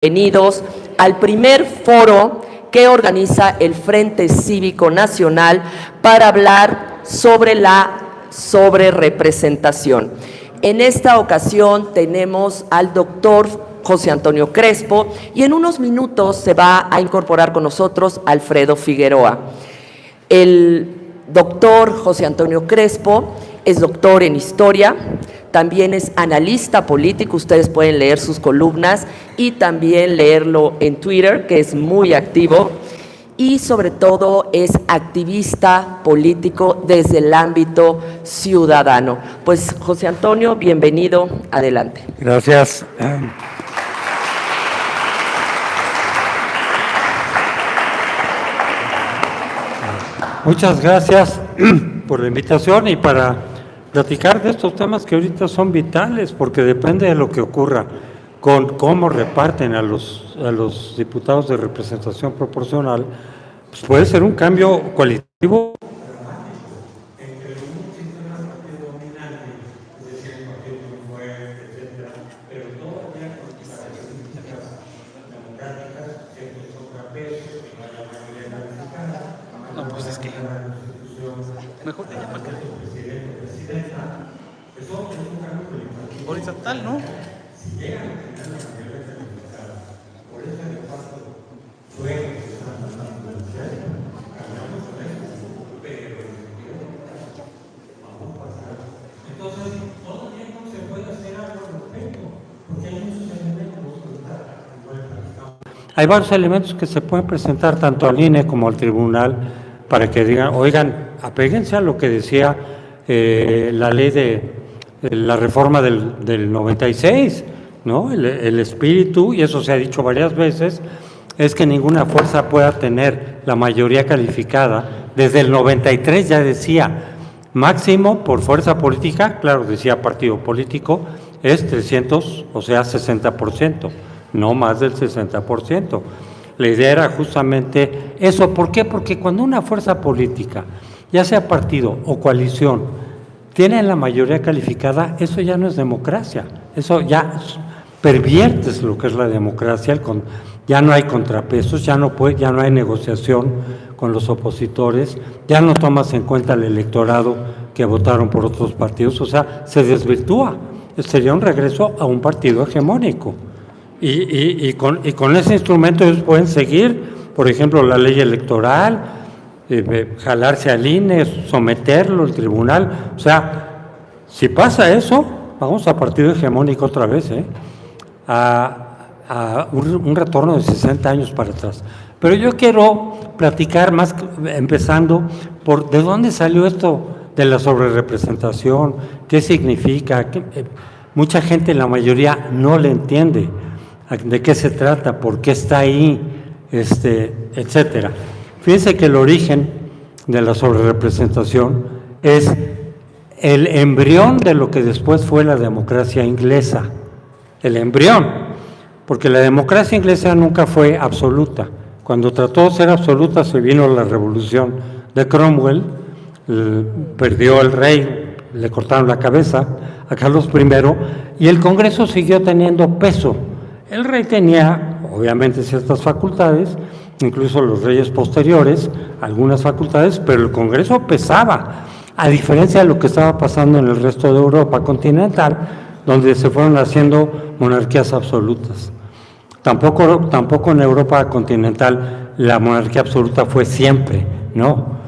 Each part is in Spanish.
Bienvenidos al primer foro que organiza el Frente Cívico Nacional para hablar sobre la sobrerepresentación. En esta ocasión tenemos al doctor José Antonio Crespo y en unos minutos se va a incorporar con nosotros Alfredo Figueroa. El doctor José Antonio Crespo es doctor en Historia, también es analista político, ustedes pueden leer sus columnas y también leerlo en Twitter, que es muy activo, y sobre todo es activista político desde el ámbito ciudadano. Pues José Antonio, bienvenido, adelante. Gracias. Muchas gracias por la invitación y para platicar de estos temas que ahorita son vitales, porque depende de lo que ocurra con cómo reparten a los diputados de representación proporcional, pues puede ser un cambio cualitativo. No, pues es que mejor te llamas que horizontal, ¿no? Hay varios elementos que se pueden presentar tanto al INE como al tribunal para que digan, oigan, apéguense a lo que decía la ley de la reforma del 96, ¿no? El espíritu, y eso se ha dicho varias veces, es que ninguna fuerza pueda tener la mayoría calificada. Desde el 93 ya decía, máximo por fuerza política, claro, decía partido político, es 300, o sea, 60%. No más del 60%. La idea era justamente eso. ¿Por qué? Porque cuando una fuerza política, ya sea partido o coalición, tiene la mayoría calificada, eso ya no es democracia. Eso ya perviertes lo que es la democracia. Ya no hay contrapesos, ya no hay negociación con los opositores, ya no tomas en cuenta el electorado que votaron por otros partidos. O sea, se desvirtúa. Sería un regreso a un partido hegemónico. Y con ese instrumento ellos pueden seguir, por ejemplo, la ley electoral, jalarse al INE, someterlo al tribunal. O sea, si pasa eso, vamos a partido hegemónico otra vez, a un retorno de 60 años para atrás. Pero yo quiero platicar más, empezando por de dónde salió esto de la sobrerepresentación, qué significa. Mucha gente, la mayoría, no le entiende de qué se trata, por qué está ahí, etcétera. Fíjense que el origen de la sobrerepresentación es el embrión de lo que después fue la democracia inglesa. El embrión, porque la democracia inglesa nunca fue absoluta. Cuando trató de ser absoluta se vino la revolución de Cromwell, perdió el rey, le cortaron la cabeza a Carlos I y el Congreso siguió teniendo peso. El rey tenía, obviamente, ciertas facultades, incluso los reyes posteriores, algunas facultades, pero el Congreso pesaba, a diferencia de lo que estaba pasando en el resto de Europa continental, donde se fueron haciendo monarquías absolutas. Tampoco en Europa continental la monarquía absoluta fue siempre, no.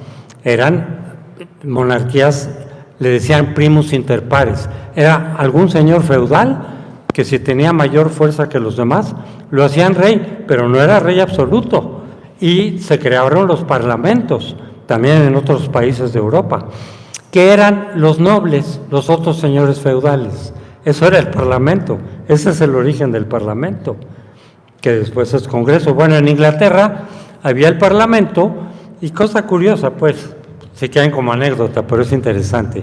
Eran monarquías, le decían primus inter pares. Era algún señor feudal que si tenía mayor fuerza que los demás, lo hacían rey, pero no era rey absoluto. Y se crearon los parlamentos, también en otros países de Europa, que eran los nobles, los otros señores feudales. Eso era el parlamento, ese es el origen del parlamento, que después es Congreso. Bueno, en Inglaterra había el parlamento, y cosa curiosa, pues, se quedan como anécdota, pero es interesante.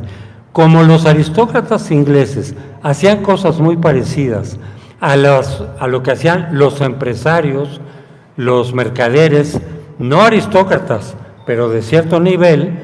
Como los aristócratas ingleses hacían cosas muy parecidas a lo que hacían los empresarios, los mercaderes, no aristócratas, pero de cierto nivel,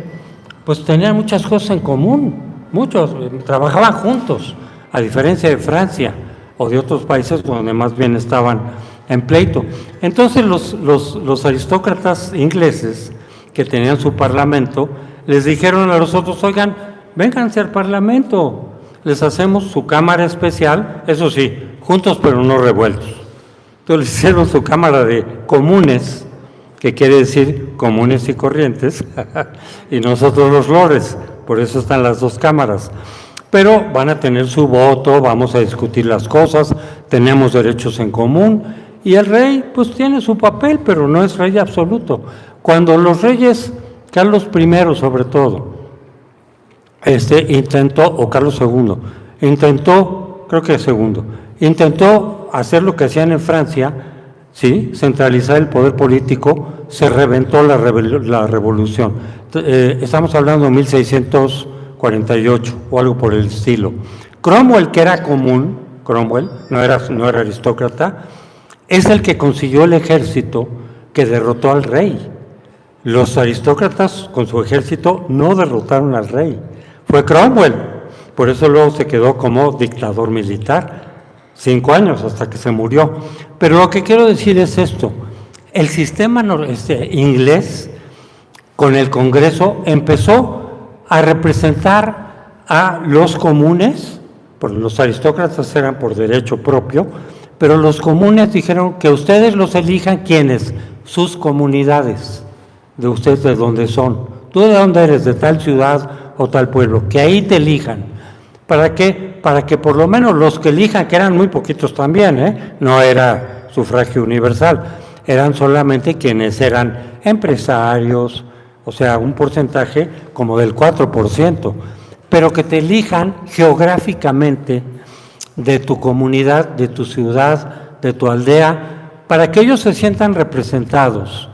pues tenían muchas cosas en común, muchos trabajaban juntos, a diferencia de Francia o de otros países donde más bien estaban en pleito. Entonces los aristócratas ingleses que tenían su parlamento les dijeron a los otros, oigan, vénganse al parlamento, les hacemos su cámara especial, eso sí, juntos pero no revueltos. Entonces les hicieron su cámara de comunes, que quiere decir comunes y corrientes, y nosotros los lores, por eso están las dos cámaras. Pero van a tener su voto, vamos a discutir las cosas, tenemos derechos en común, y el rey pues tiene su papel, pero no es rey absoluto. Cuando los reyes, Carlos I sobre todo, intentó, o Carlos II, intentó, creo que segundo, intentó hacer lo que hacían en Francia, ¿sí? Centralizar el poder político, se reventó la revolución. Estamos hablando de 1648 o algo por el estilo. Cromwell, que era común, Cromwell, no era aristócrata, es el que consiguió el ejército que derrotó al rey. Los aristócratas con su ejército no derrotaron al rey, fue Cromwell, por eso luego se quedó como dictador militar, 5 años hasta que se murió. Pero lo que quiero decir es esto, el sistema inglés con el Congreso empezó a representar a los comunes, porque los aristócratas eran por derecho propio, pero los comunes dijeron que ustedes los elijan, ¿quiénes? Sus comunidades, de ustedes de dónde son. ¿Tú de dónde eres? De tal ciudad o tal pueblo, que ahí te elijan. ¿Para qué? Para que por lo menos los que elijan, que eran muy poquitos también, no era sufragio universal, eran solamente quienes eran empresarios, o sea, un porcentaje como del 4%, pero que te elijan geográficamente de tu comunidad, de tu ciudad, de tu aldea, para que ellos se sientan representados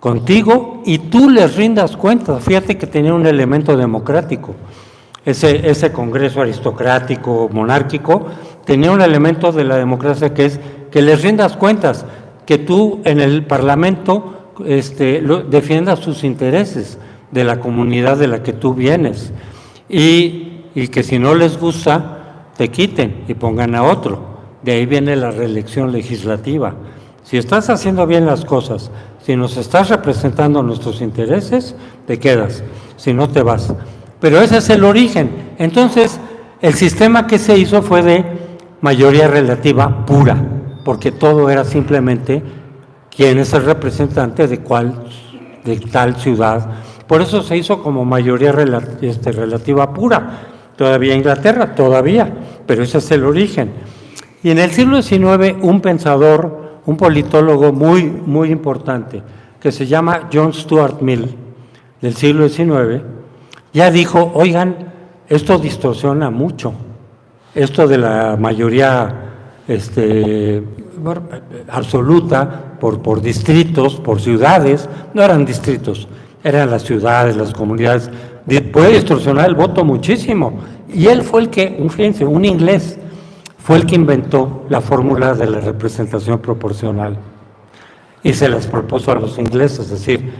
contigo y tú les rindas cuentas. Fíjate que tenía un elemento democrático. Ese congreso aristocrático, monárquico, tenía un elemento de la democracia que es que les rindas cuentas, que tú en el parlamento defiendas sus intereses de la comunidad de la que tú vienes y que si no les gusta te quiten y pongan a otro. De ahí viene la reelección legislativa. Si estás haciendo bien las cosas, si nos estás representando nuestros intereses, te quedas, si no te vas. Pero ese es el origen. Entonces, el sistema que se hizo fue de mayoría relativa pura, porque todo era simplemente quién es el representante de tal ciudad. Por eso se hizo como mayoría relativa pura. Todavía Inglaterra, todavía, pero ese es el origen. Y en el siglo XIX, un pensador, un politólogo muy, muy importante, que se llama John Stuart Mill, del siglo XIX, ya dijo, oigan, esto distorsiona mucho, esto de la mayoría absoluta por distritos, por ciudades, no eran distritos, eran las ciudades, las comunidades, puede distorsionar el voto muchísimo. Y él fue el que, fíjense, un inglés, fue el que inventó la fórmula de la representación proporcional y se las propuso a los ingleses, es decir,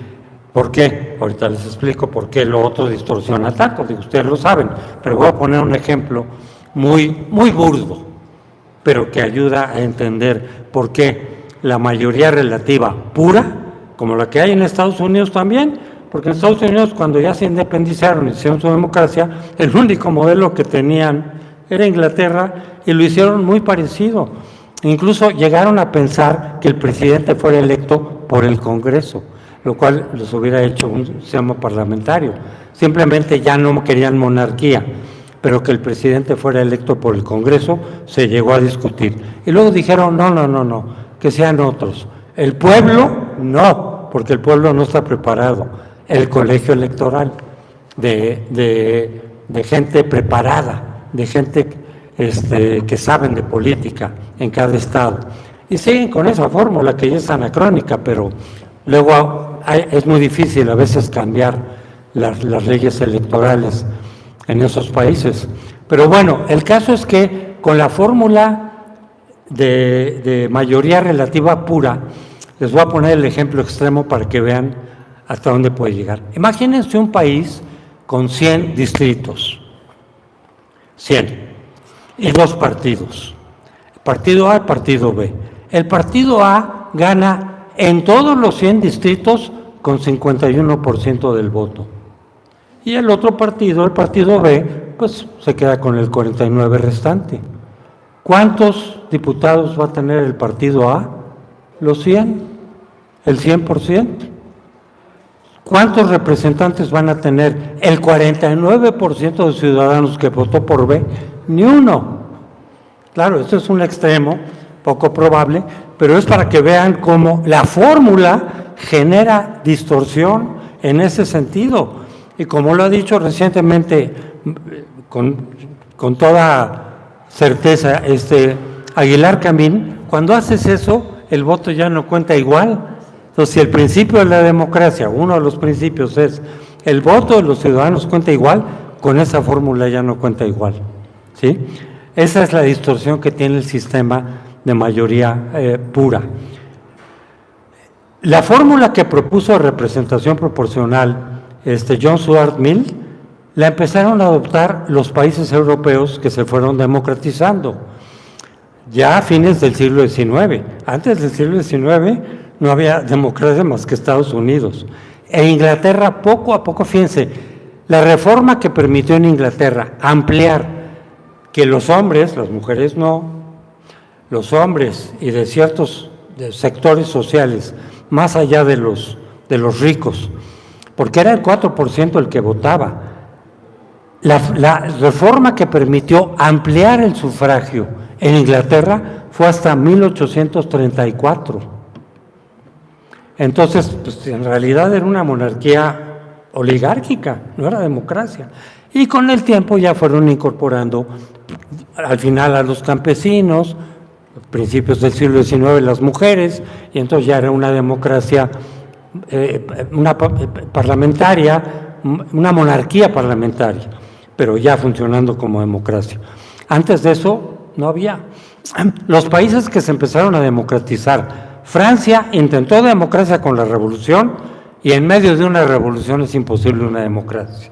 ¿por qué? Ahorita les explico por qué lo otro distorsiona tanto, digo, ustedes lo saben, pero voy a poner un ejemplo muy, muy burdo, pero que ayuda a entender por qué la mayoría relativa pura, como la que hay en Estados Unidos también, porque en Estados Unidos cuando ya se independizaron y hicieron su democracia, el único modelo que tenían era Inglaterra y lo hicieron muy parecido. Incluso llegaron a pensar que el presidente fuera electo por el Congreso, lo cual les hubiera hecho un sistema parlamentario. Simplemente ya no querían monarquía, pero que el presidente fuera electo por el Congreso se llegó a discutir. Y luego dijeron, no, que sean otros. El pueblo, no, porque el pueblo no está preparado. El colegio electoral de gente preparada, de gente que saben de política en cada estado. Y siguen con esa fórmula que ya es anacrónica, pero luego es muy difícil a veces cambiar las leyes electorales en esos países. Pero bueno, el caso es que con la fórmula de mayoría relativa pura, les voy a poner el ejemplo extremo para que vean hasta dónde puede llegar. Imagínense un país con 100 distritos, 100, y 2 partidos, partido A y partido B. El partido A gana en todos los 100 distritos con 51% del voto. Y el otro partido, el partido B, pues se queda con el 49% restante. ¿Cuántos diputados va a tener el partido A? Los 100, el 100%. ¿Cuántos representantes van a tener el 49% de ciudadanos que votó por B? Ni uno. Claro, esto es un extremo, poco probable, pero es para que vean cómo la fórmula genera distorsión en ese sentido. Y como lo ha dicho recientemente con toda certeza Aguilar Camín, cuando haces eso, el voto ya no cuenta igual. Entonces, si el principio de la democracia, uno de los principios es el voto de los ciudadanos cuenta igual, con esa fórmula ya no cuenta igual, ¿sí? Esa es la distorsión que tiene el sistema de mayoría pura. La fórmula que propuso de representación proporcional John Stuart Mill, la empezaron a adoptar los países europeos que se fueron democratizando, ya a fines del siglo XIX. Antes del siglo XIX no había democracia más que Estados Unidos. E Inglaterra, poco a poco, fíjense, la reforma que permitió en Inglaterra ampliar que los hombres, las mujeres no, los hombres y de ciertos sectores sociales, más allá de los ricos, porque era el 4% el que votaba. La reforma que permitió ampliar el sufragio en Inglaterra fue hasta 1834. Entonces, pues, en realidad era una monarquía oligárquica, no era democracia. Y con el tiempo ya fueron incorporando al final a los campesinos, principios del siglo XIX las mujeres, y entonces ya era una democracia parlamentaria, una monarquía parlamentaria, pero ya funcionando como democracia. Antes de eso no había. Los países que se empezaron a democratizar, Francia intentó democracia con la revolución, y en medio de una revolución es imposible una democracia.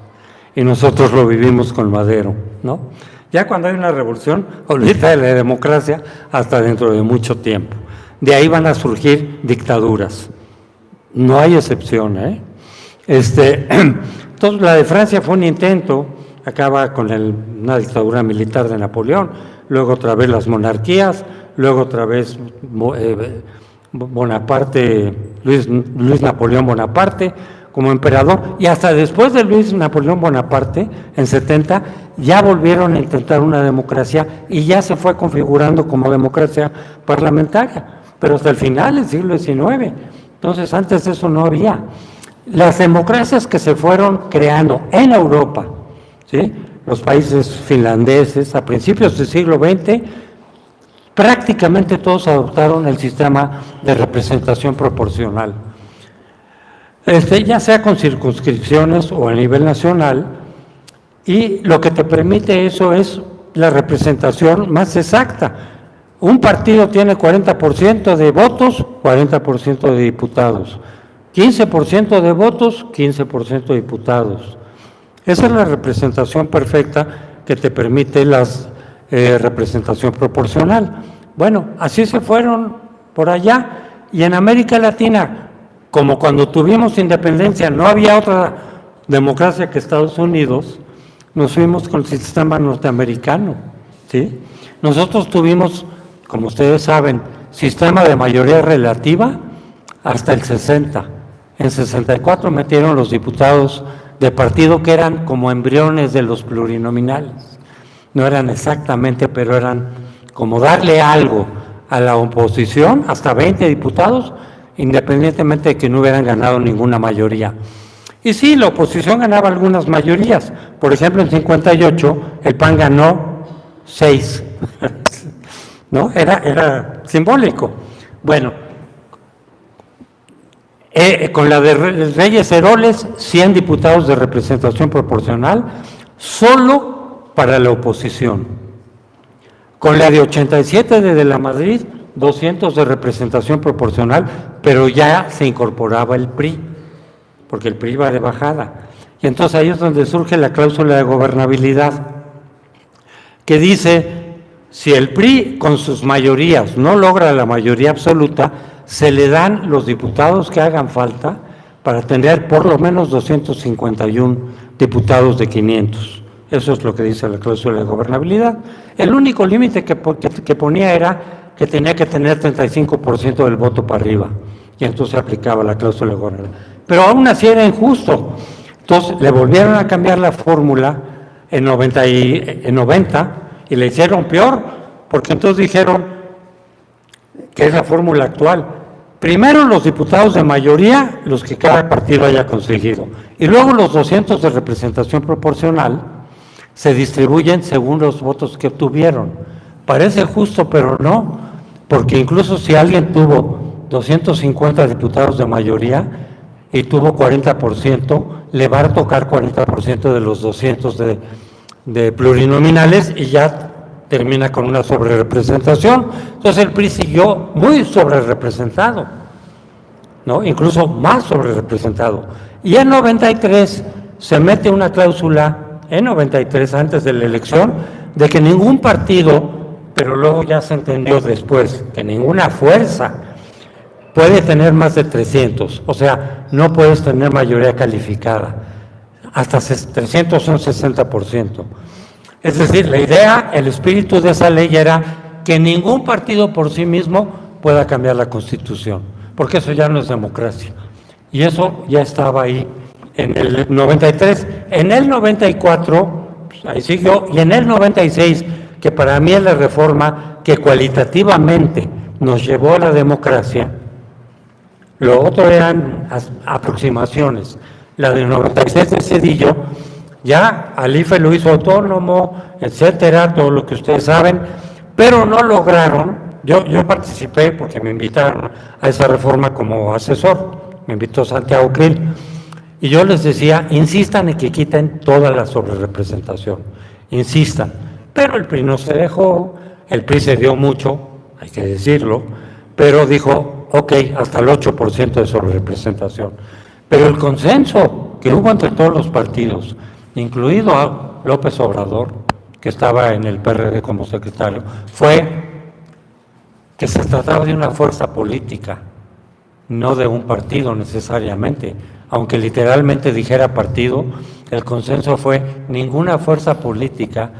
Y nosotros lo vivimos con Madero, ¿no? Ya cuando hay una revolución, olvídate de la democracia hasta dentro de mucho tiempo. De ahí van a surgir dictaduras. No hay excepción, ¿eh? Entonces, la de Francia fue un intento, acaba con una dictadura militar de Napoleón, luego otra vez las monarquías, luego otra vez Bonaparte, Luis Napoleón Bonaparte como emperador, y hasta después de Luis Napoleón Bonaparte, en 70, ya volvieron a intentar una democracia y ya se fue configurando como democracia parlamentaria, pero hasta el final del siglo XIX. Entonces, antes de eso no había. Las democracias que se fueron creando en Europa, ¿sí?, los países finlandeses, a principios del siglo XX, prácticamente todos adoptaron el sistema de representación proporcional. Ya sea con circunscripciones o a nivel nacional, y lo que te permite eso es la representación más exacta. Un partido tiene 40% de votos, 40% de diputados, 15% de votos, 15% de diputados. Esa es la representación perfecta que te permite la representación proporcional. Bueno, así se fueron por allá, y en América Latina, como cuando tuvimos independencia no había otra democracia que Estados Unidos, nos fuimos con el sistema norteamericano, ¿sí? Nosotros tuvimos, como ustedes saben, sistema de mayoría relativa hasta el 60. En 64 metieron los diputados de partido que eran como embriones de los plurinominales. No eran exactamente, pero eran como darle algo a la oposición, hasta 20 diputados, independientemente de que no hubieran ganado ninguna mayoría. Y sí, la oposición ganaba algunas mayorías. Por ejemplo, en 58 el PAN ganó 6, ¿no? Era simbólico. Bueno, con la de Reyes Heroles, 100 diputados de representación proporcional, solo para la oposición. Con la de 87 de la Madrid, 200 de representación proporcional, pero ya se incorporaba el PRI, porque el PRI va de bajada. Y entonces ahí es donde surge la cláusula de gobernabilidad, que dice Si el PRI con sus mayorías no logra la mayoría absoluta, se le dan los diputados que hagan falta para tener por lo menos 251 diputados de 500. Eso es lo que dice la cláusula de gobernabilidad. El único límite que ponía era que tenía que tener 35% del voto para arriba, y entonces se aplicaba la cláusula de gobernabilidad. Pero aún así era injusto. Entonces le volvieron a cambiar la fórmula en 90 y le hicieron peor, porque entonces dijeron que es la fórmula actual. Primero los diputados de mayoría, los que cada partido haya conseguido, y luego los 200 de representación proporcional se distribuyen según los votos que obtuvieron. Parece justo, pero no, porque incluso si alguien tuvo 250 diputados de mayoría y tuvo 40%, le va a tocar 40% de los 200 de plurinominales y ya termina con una sobrerepresentación. Entonces el PRI siguió muy sobrerepresentado, ¿no? Incluso más sobrerepresentado. Y en 93 se mete una cláusula, en 93 antes de la elección, de que ningún partido, pero luego ya se entendió después, que ninguna fuerza puede tener más de 300, o sea, no puedes tener mayoría calificada, hasta 300 son 60%. Es decir, la idea, el espíritu de esa ley era que ningún partido por sí mismo pueda cambiar la Constitución, porque eso ya no es democracia. Y eso ya estaba ahí en el 93. En el 94, pues ahí siguió, y en el 96, que para mí es la reforma que cualitativamente nos llevó a la democracia. Lo otro eran aproximaciones. La del 96 de Zedillo, ya al IFE lo hizo autónomo, etcétera, todo lo que ustedes saben, pero no lograron. Yo participé porque me invitaron a esa reforma como asesor, me invitó Santiago Krill, y yo les decía, insistan en que quiten toda la sobrerepresentación, insistan. Pero el PRI no se dejó, el PRI se dio mucho, hay que decirlo, pero dijo, ok, hasta el 8% de sobrerepresentación. Pero el consenso que hubo entre todos los partidos, incluido a López Obrador, que estaba en el PRD como secretario, fue que se trataba de una fuerza política, no de un partido necesariamente. Aunque literalmente dijera partido, el consenso fue ninguna fuerza política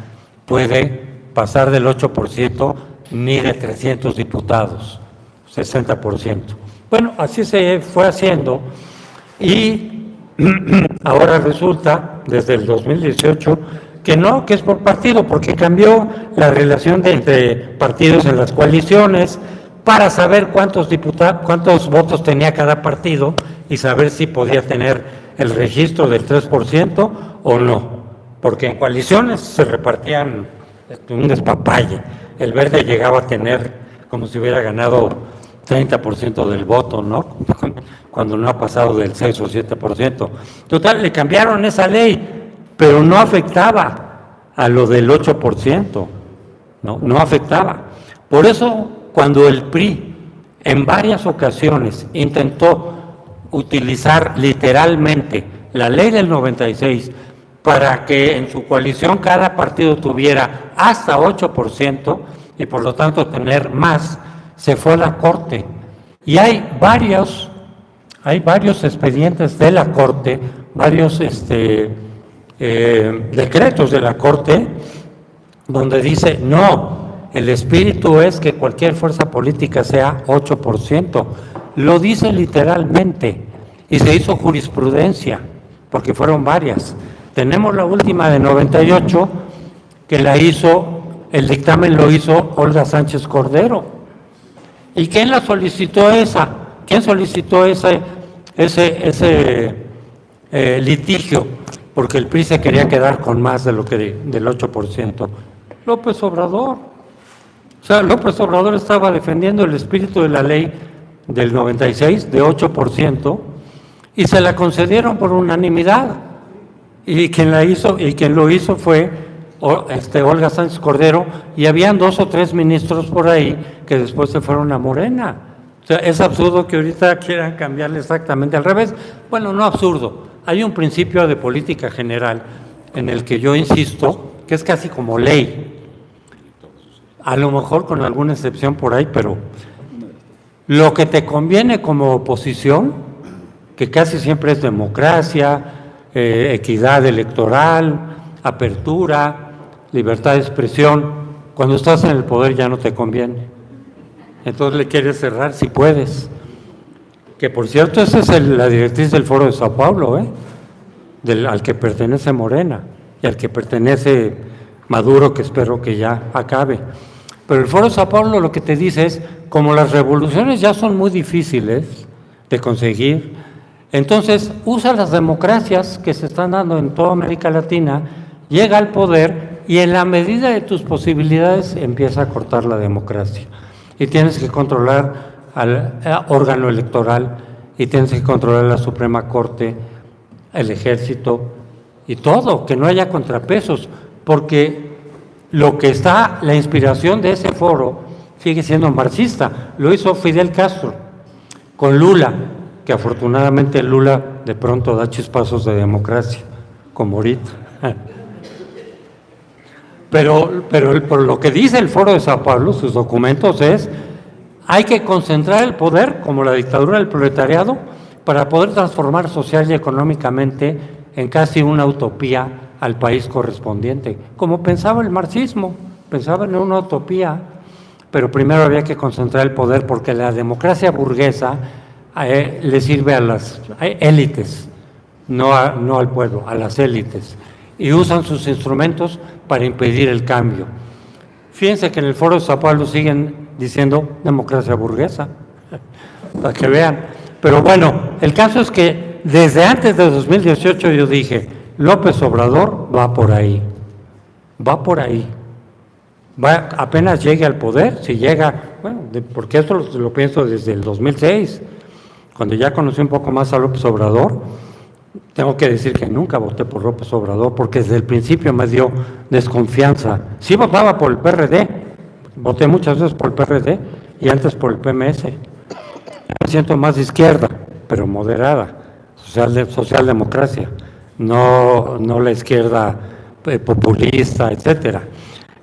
puede pasar del 8% ni de 300 diputados, 60%. Bueno, así se fue haciendo y ahora resulta, desde el 2018, que no, que es por partido, porque cambió la relación entre partidos en las coaliciones para saber cuántos votos tenía cada partido y saber si podía tener el registro del 3% o no, porque en coaliciones se repartían un despapalle. El Verde llegaba a tener como si hubiera ganado 30% del voto, ¿no? Cuando no ha pasado del 6 o 7%. Total, le cambiaron esa ley, pero no afectaba a lo del 8%, no afectaba. Por eso, cuando el PRI en varias ocasiones intentó utilizar literalmente la ley del 96 para que en su coalición cada partido tuviera hasta 8% y por lo tanto tener más, se fue a la Corte. Y hay varios expedientes de la Corte, varios decretos de la Corte, donde dice, no, el espíritu es que cualquier fuerza política sea 8%. Lo dice literalmente y se hizo jurisprudencia, porque fueron varias. Tenemos la última de 98, que el dictamen lo hizo Olga Sánchez Cordero. ¿Y quién la solicitó esa? ¿Quién solicitó ese litigio? Porque el PRI se quería quedar con más de del 8%. López Obrador. O sea, López Obrador estaba defendiendo el espíritu de la ley del 96, de 8%, y se la concedieron por unanimidad. Y quien lo hizo fue Olga Sánchez Cordero, y habían 2 o 3 ministros por ahí que después se fueron a Morena. O sea, es absurdo que ahorita quieran cambiarle exactamente al revés. Bueno, no absurdo. Hay un principio de política general en el que yo insisto, que es casi como ley. a lo mejor con alguna excepción por ahí, pero lo que te conviene como oposición, que casi siempre es democracia, equidad electoral, apertura, libertad de expresión, cuando estás en el poder ya no te conviene. Entonces le quieres cerrar si puedes. Que por cierto, esa es la directriz del Foro de Sao Paulo, al que pertenece Morena y al que pertenece Maduro, que espero que ya acabe. Pero el Foro de Sao Paulo lo que te dice es, como las revoluciones ya son muy difíciles de conseguir, entonces usa las democracias que se están dando en toda América Latina, llega al poder y en la medida de tus posibilidades empieza a cortar la democracia. Y tienes que controlar al órgano electoral y tienes que controlar la Suprema Corte, el Ejército y todo, que no haya contrapesos, porque lo que está, la inspiración de ese foro sigue siendo marxista. Lo hizo Fidel Castro con Lula, que afortunadamente Lula de pronto da chispazos de democracia, como ahorita. Pero por lo que dice el Foro de Sao Paulo, sus documentos es, hay que concentrar el poder, como la dictadura del proletariado, para poder transformar social y económicamente en casi una utopía al país correspondiente, como pensaba el marxismo, pensaba en una utopía, pero primero había que concentrar el poder porque la democracia burguesa le sirve a las élites, no al pueblo, a las élites, y usan sus instrumentos para impedir el cambio. Fíjense que en el Foro de Sao Paulo siguen diciendo democracia burguesa, para que vean. Pero bueno, el caso es que desde antes de 2018 yo dije, López Obrador va por ahí, apenas llegue al poder, si llega, bueno, porque esto lo pienso desde el 2006, cuando ya conocí un poco más a López Obrador. Tengo que decir que nunca voté por López Obrador, porque desde el principio me dio desconfianza. Sí votaba por el PRD, voté muchas veces por el PRD y antes por el PMS. Me siento más de izquierda, pero moderada, socialdemocracia, no la izquierda populista, etcétera.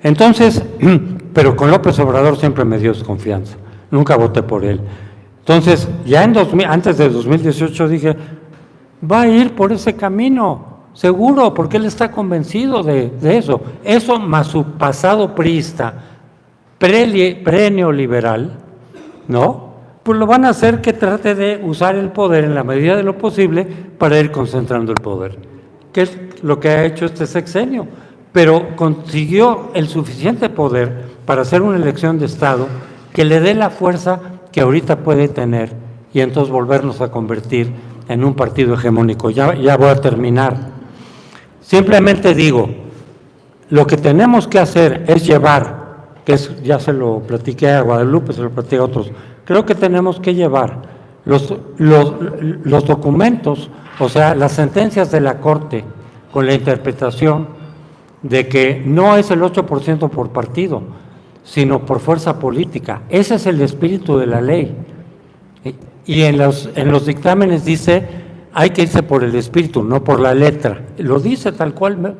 Entonces, pero con López Obrador siempre me dio desconfianza, nunca voté por él. Entonces, ya antes de 2018 dije, va a ir por ese camino, seguro, porque él está convencido de eso. Eso más su pasado priista, pre-neoliberal, ¿no? Pues lo van a hacer que trate de usar el poder en la medida de lo posible para ir concentrando el poder, que es lo que ha hecho este sexenio. Pero consiguió el suficiente poder para hacer una elección de Estado que le dé la fuerza que ahorita puede tener y entonces volvernos a convertir en un partido hegemónico. Ya voy a terminar. Simplemente digo, lo que tenemos que hacer es llevar, ya se lo platiqué a Guadalupe, se lo platiqué a otros, creo que tenemos que llevar los documentos, o sea, las sentencias de la Corte con la interpretación de que no es el 8% por partido, sino por fuerza política. Ese es el espíritu de la ley. Y en los dictámenes dice, hay que irse por el espíritu, no por la letra. Lo dice tal cual,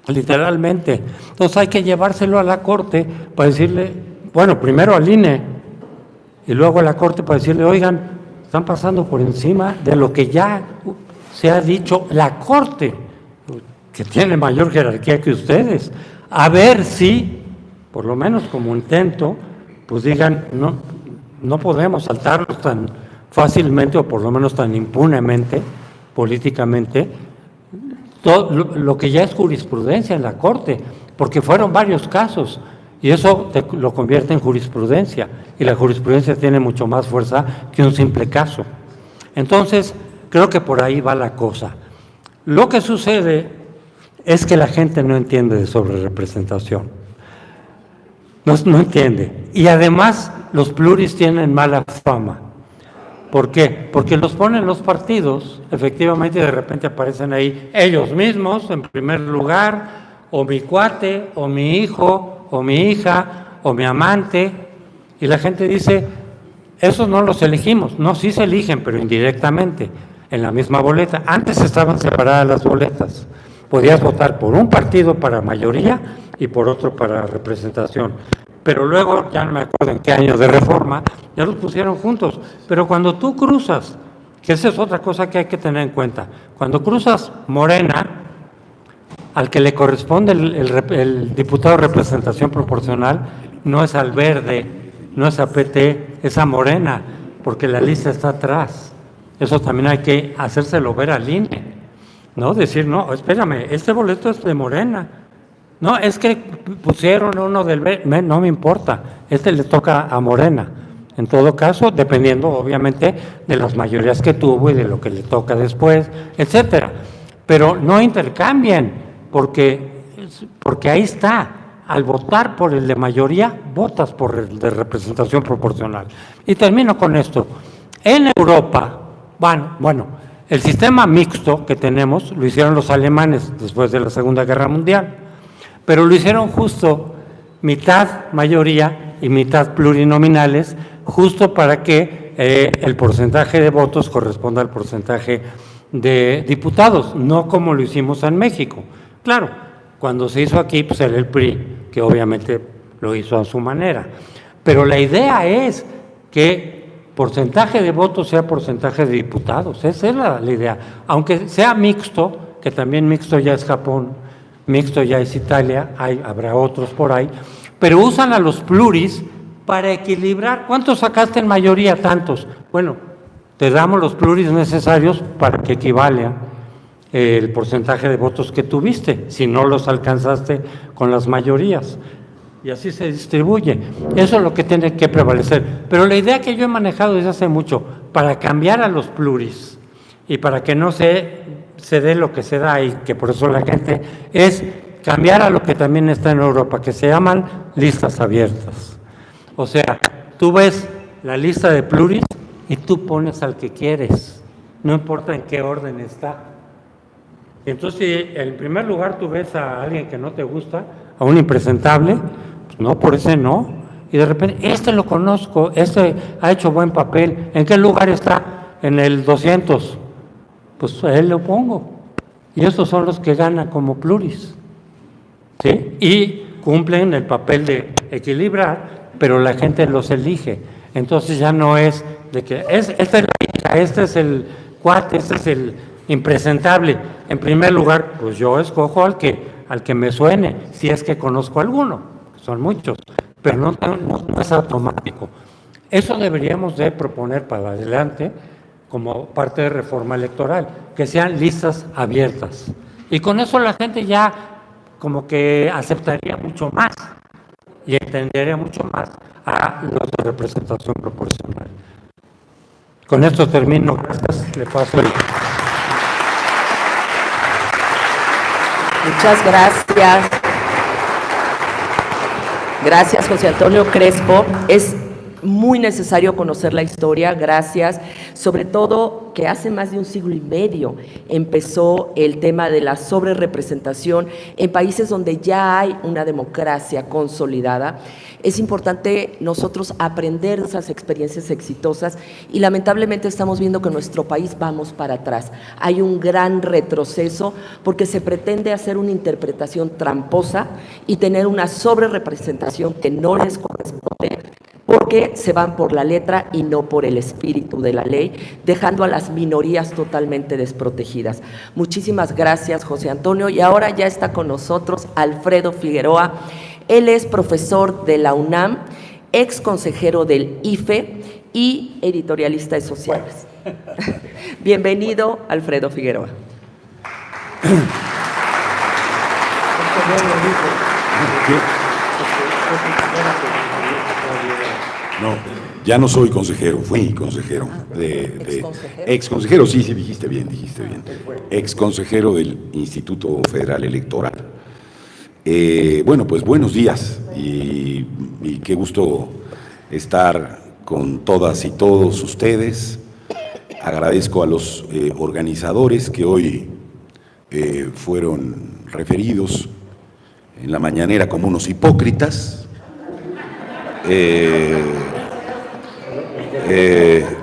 literalmente. Entonces hay que llevárselo a la Corte para decirle, bueno, primero al INE, y luego a la Corte para decirle, oigan, están pasando por encima de lo que ya se ha dicho la Corte, que tiene mayor jerarquía que ustedes. A ver si, por lo menos como intento, pues digan, no podemos saltarlos tan fácilmente o por lo menos tan impunemente, políticamente, todo lo que ya es jurisprudencia en la Corte, porque fueron varios casos y eso lo convierte en jurisprudencia y la jurisprudencia tiene mucho más fuerza que un simple caso. Entonces, creo que por ahí va la cosa. Lo que sucede es que la gente no entiende de sobrerepresentación. No entiende. Y además los pluris tienen mala fama. ¿Por qué? Porque los ponen los partidos, efectivamente, y de repente aparecen ahí ellos mismos en primer lugar, o mi cuate, o mi hijo, o mi hija, o mi amante, y la gente dice, esos no los elegimos. No, sí se eligen, pero indirectamente, en la misma boleta. Antes estaban separadas las boletas. Podías votar por un partido para mayoría y por otro para representación. pero luego, ya no me acuerdo en qué año de reforma, ya los pusieron juntos. Pero cuando tú cruzas, que esa es otra cosa que hay que tener en cuenta, cuando cruzas Morena, al que le corresponde el diputado de representación proporcional, no es al Verde, no es a PT, es a Morena, porque la lista está atrás. Eso también hay que hacérselo ver al INE, ¿no? Decir, no, espérame, este boleto es de Morena. No, es que pusieron uno del Verde, no me importa, este le toca a Morena. En todo caso, dependiendo obviamente de las mayorías que tuvo y de lo que le toca después, etcétera. Pero no intercambien, porque ahí está. Al votar por el de mayoría, votas por el de representación proporcional. Y termino con esto. En Europa, bueno, el sistema mixto que tenemos lo hicieron los alemanes después de la Segunda Guerra Mundial, pero lo hicieron justo mitad mayoría y mitad plurinominales, justo para que el porcentaje de votos corresponda al porcentaje de diputados, no como lo hicimos en México. Claro, cuando se hizo aquí, pues era el PRI, que obviamente lo hizo a su manera. Pero la idea es que porcentaje de votos sea porcentaje de diputados, esa es la idea. Aunque sea mixto, que también mixto ya es Japón, mixto ya es Italia, habrá otros por ahí, pero usan a los pluris para equilibrar. ¿Cuántos sacaste en mayoría? Tantos. Bueno, te damos los pluris necesarios para que equivalgan el porcentaje de votos que tuviste, si no los alcanzaste con las mayorías. Y así se distribuye. Eso es lo que tiene que prevalecer. Pero la idea que yo he manejado desde hace mucho, para cambiar a los pluris y para que no se dé lo que se da y que por eso la gente, es cambiar a lo que también está en Europa, que se llaman listas abiertas. O sea, tú ves la lista de pluris y tú pones al que quieres, no importa en qué orden está. Entonces, si en primer lugar tú ves a alguien que no te gusta, a un impresentable, pues no, por ese no. Y de repente, este lo conozco, este ha hecho buen papel. ¿En qué lugar está? En el 200. Pues a él lo pongo. Y esos son los que ganan como pluris. ¿Sí? Y cumplen el papel de equilibrar, pero la gente los elige. Entonces ya no es de que esta es la hija, este es el cuate, este es el impresentable. En primer lugar, pues yo escojo al que me suene, si es que conozco alguno, son muchos, pero no es automático. Eso deberíamos de proponer para adelante como parte de reforma electoral, que sean listas abiertas. Y con eso la gente ya como que aceptaría mucho más y entendería mucho más a los de representación proporcional. Con esto termino, gracias, le paso el... Muchas gracias. Gracias, José Antonio Crespo. Es muy necesario conocer la historia, gracias, sobre todo que hace más de un siglo y medio empezó el tema de la sobrerepresentación en países donde ya hay una democracia consolidada. Es importante nosotros aprender de esas experiencias exitosas y lamentablemente estamos viendo que en nuestro país vamos para atrás. Hay un gran retroceso porque se pretende hacer una interpretación tramposa y tener una sobrerepresentación que no les corresponde, porque se van por la letra y no por el espíritu de la ley, dejando a las minorías totalmente desprotegidas. Muchísimas gracias, José Antonio. Y ahora ya está con nosotros Alfredo Figueroa. Él es profesor de la UNAM, ex consejero del IFE y editorialista de Sociales. Bienvenido, Alfredo Figueroa. No, ya no soy consejero, fui consejero. Ex consejero, sí, dijiste bien. Ex consejero del Instituto Federal Electoral. Bueno, pues buenos días y qué gusto estar con todas y todos ustedes. Agradezco a los organizadores que hoy fueron referidos en la mañanera como unos hipócritas.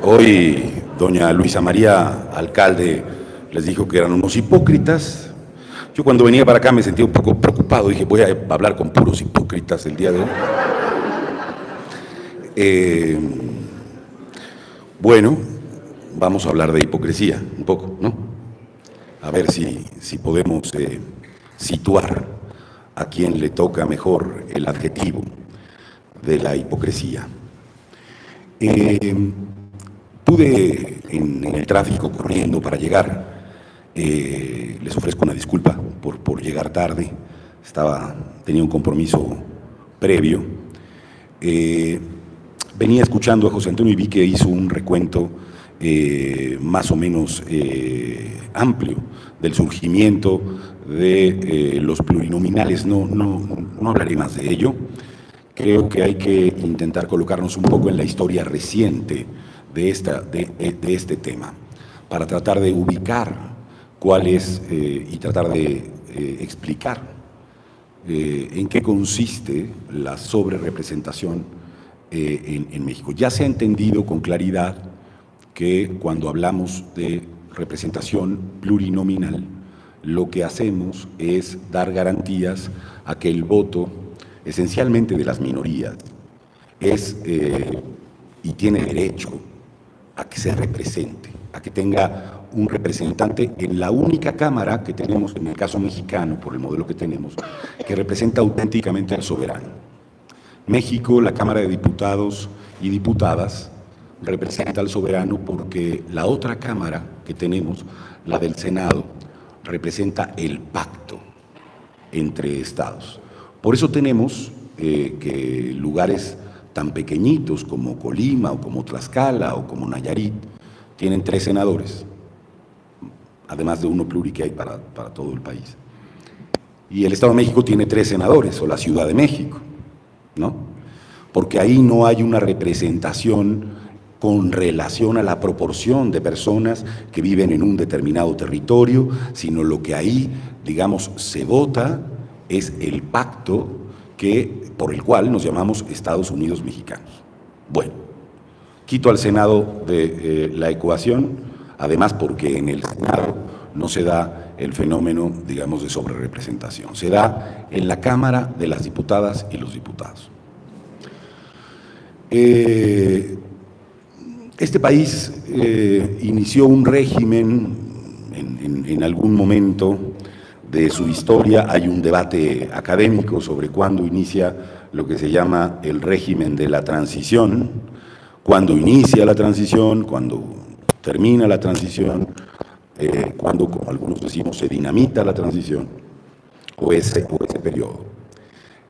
Hoy doña Luisa María, alcalde, les dijo que eran unos hipócritas. Yo cuando venía para acá me sentía un poco preocupado, dije voy a hablar con puros hipócritas el día de hoy. Eh, bueno, vamos a hablar de hipocresía un poco, ¿no? A ver si podemos situar a quien le toca mejor el adjetivo de la hipocresía. Pude en el tráfico corriendo para llegar, les ofrezco una disculpa por llegar tarde, tenía un compromiso previo. Venía escuchando a José Antonio y vi que hizo un recuento más o menos amplio del surgimiento de los plurinominales. No hablaré más de ello. Creo que hay que intentar colocarnos un poco en la historia reciente de este tema, para tratar de ubicar cuál es y tratar de explicar en qué consiste la sobrerepresentación en México. Ya se ha entendido con claridad que cuando hablamos de representación plurinominal, lo que hacemos es dar garantías a que el voto, esencialmente de las minorías, y tiene derecho a que se represente, a que tenga un representante en la única cámara que tenemos, en el caso mexicano, por el modelo que tenemos, que representa auténticamente al soberano. México, la Cámara de Diputados y Diputadas, representa al soberano porque la otra cámara que tenemos, la del Senado, representa el pacto entre estados. Por eso tenemos que lugares tan pequeñitos como Colima, o como Tlaxcala, o como Nayarit, tienen 3 senadores, además de uno pluri que hay para todo el país. Y el Estado de México tiene 3 senadores, o la Ciudad de México, ¿no? Porque ahí no hay una representación con relación a la proporción de personas que viven en un determinado territorio, sino lo que ahí, digamos, se vota es el pacto por el cual nos llamamos Estados Unidos mexicanos. Bueno, quito al Senado de la ecuación, además porque en el Senado no se da el fenómeno, digamos, de sobrerepresentación, se da en la Cámara de las Diputadas y los Diputados. Este país inició un régimen en algún momento de su historia. Hay un debate académico sobre cuándo inicia lo que se llama el régimen de la transición, cuándo inicia la transición, cuándo termina la transición, cuándo, como algunos decimos, se dinamita la transición, o ese periodo.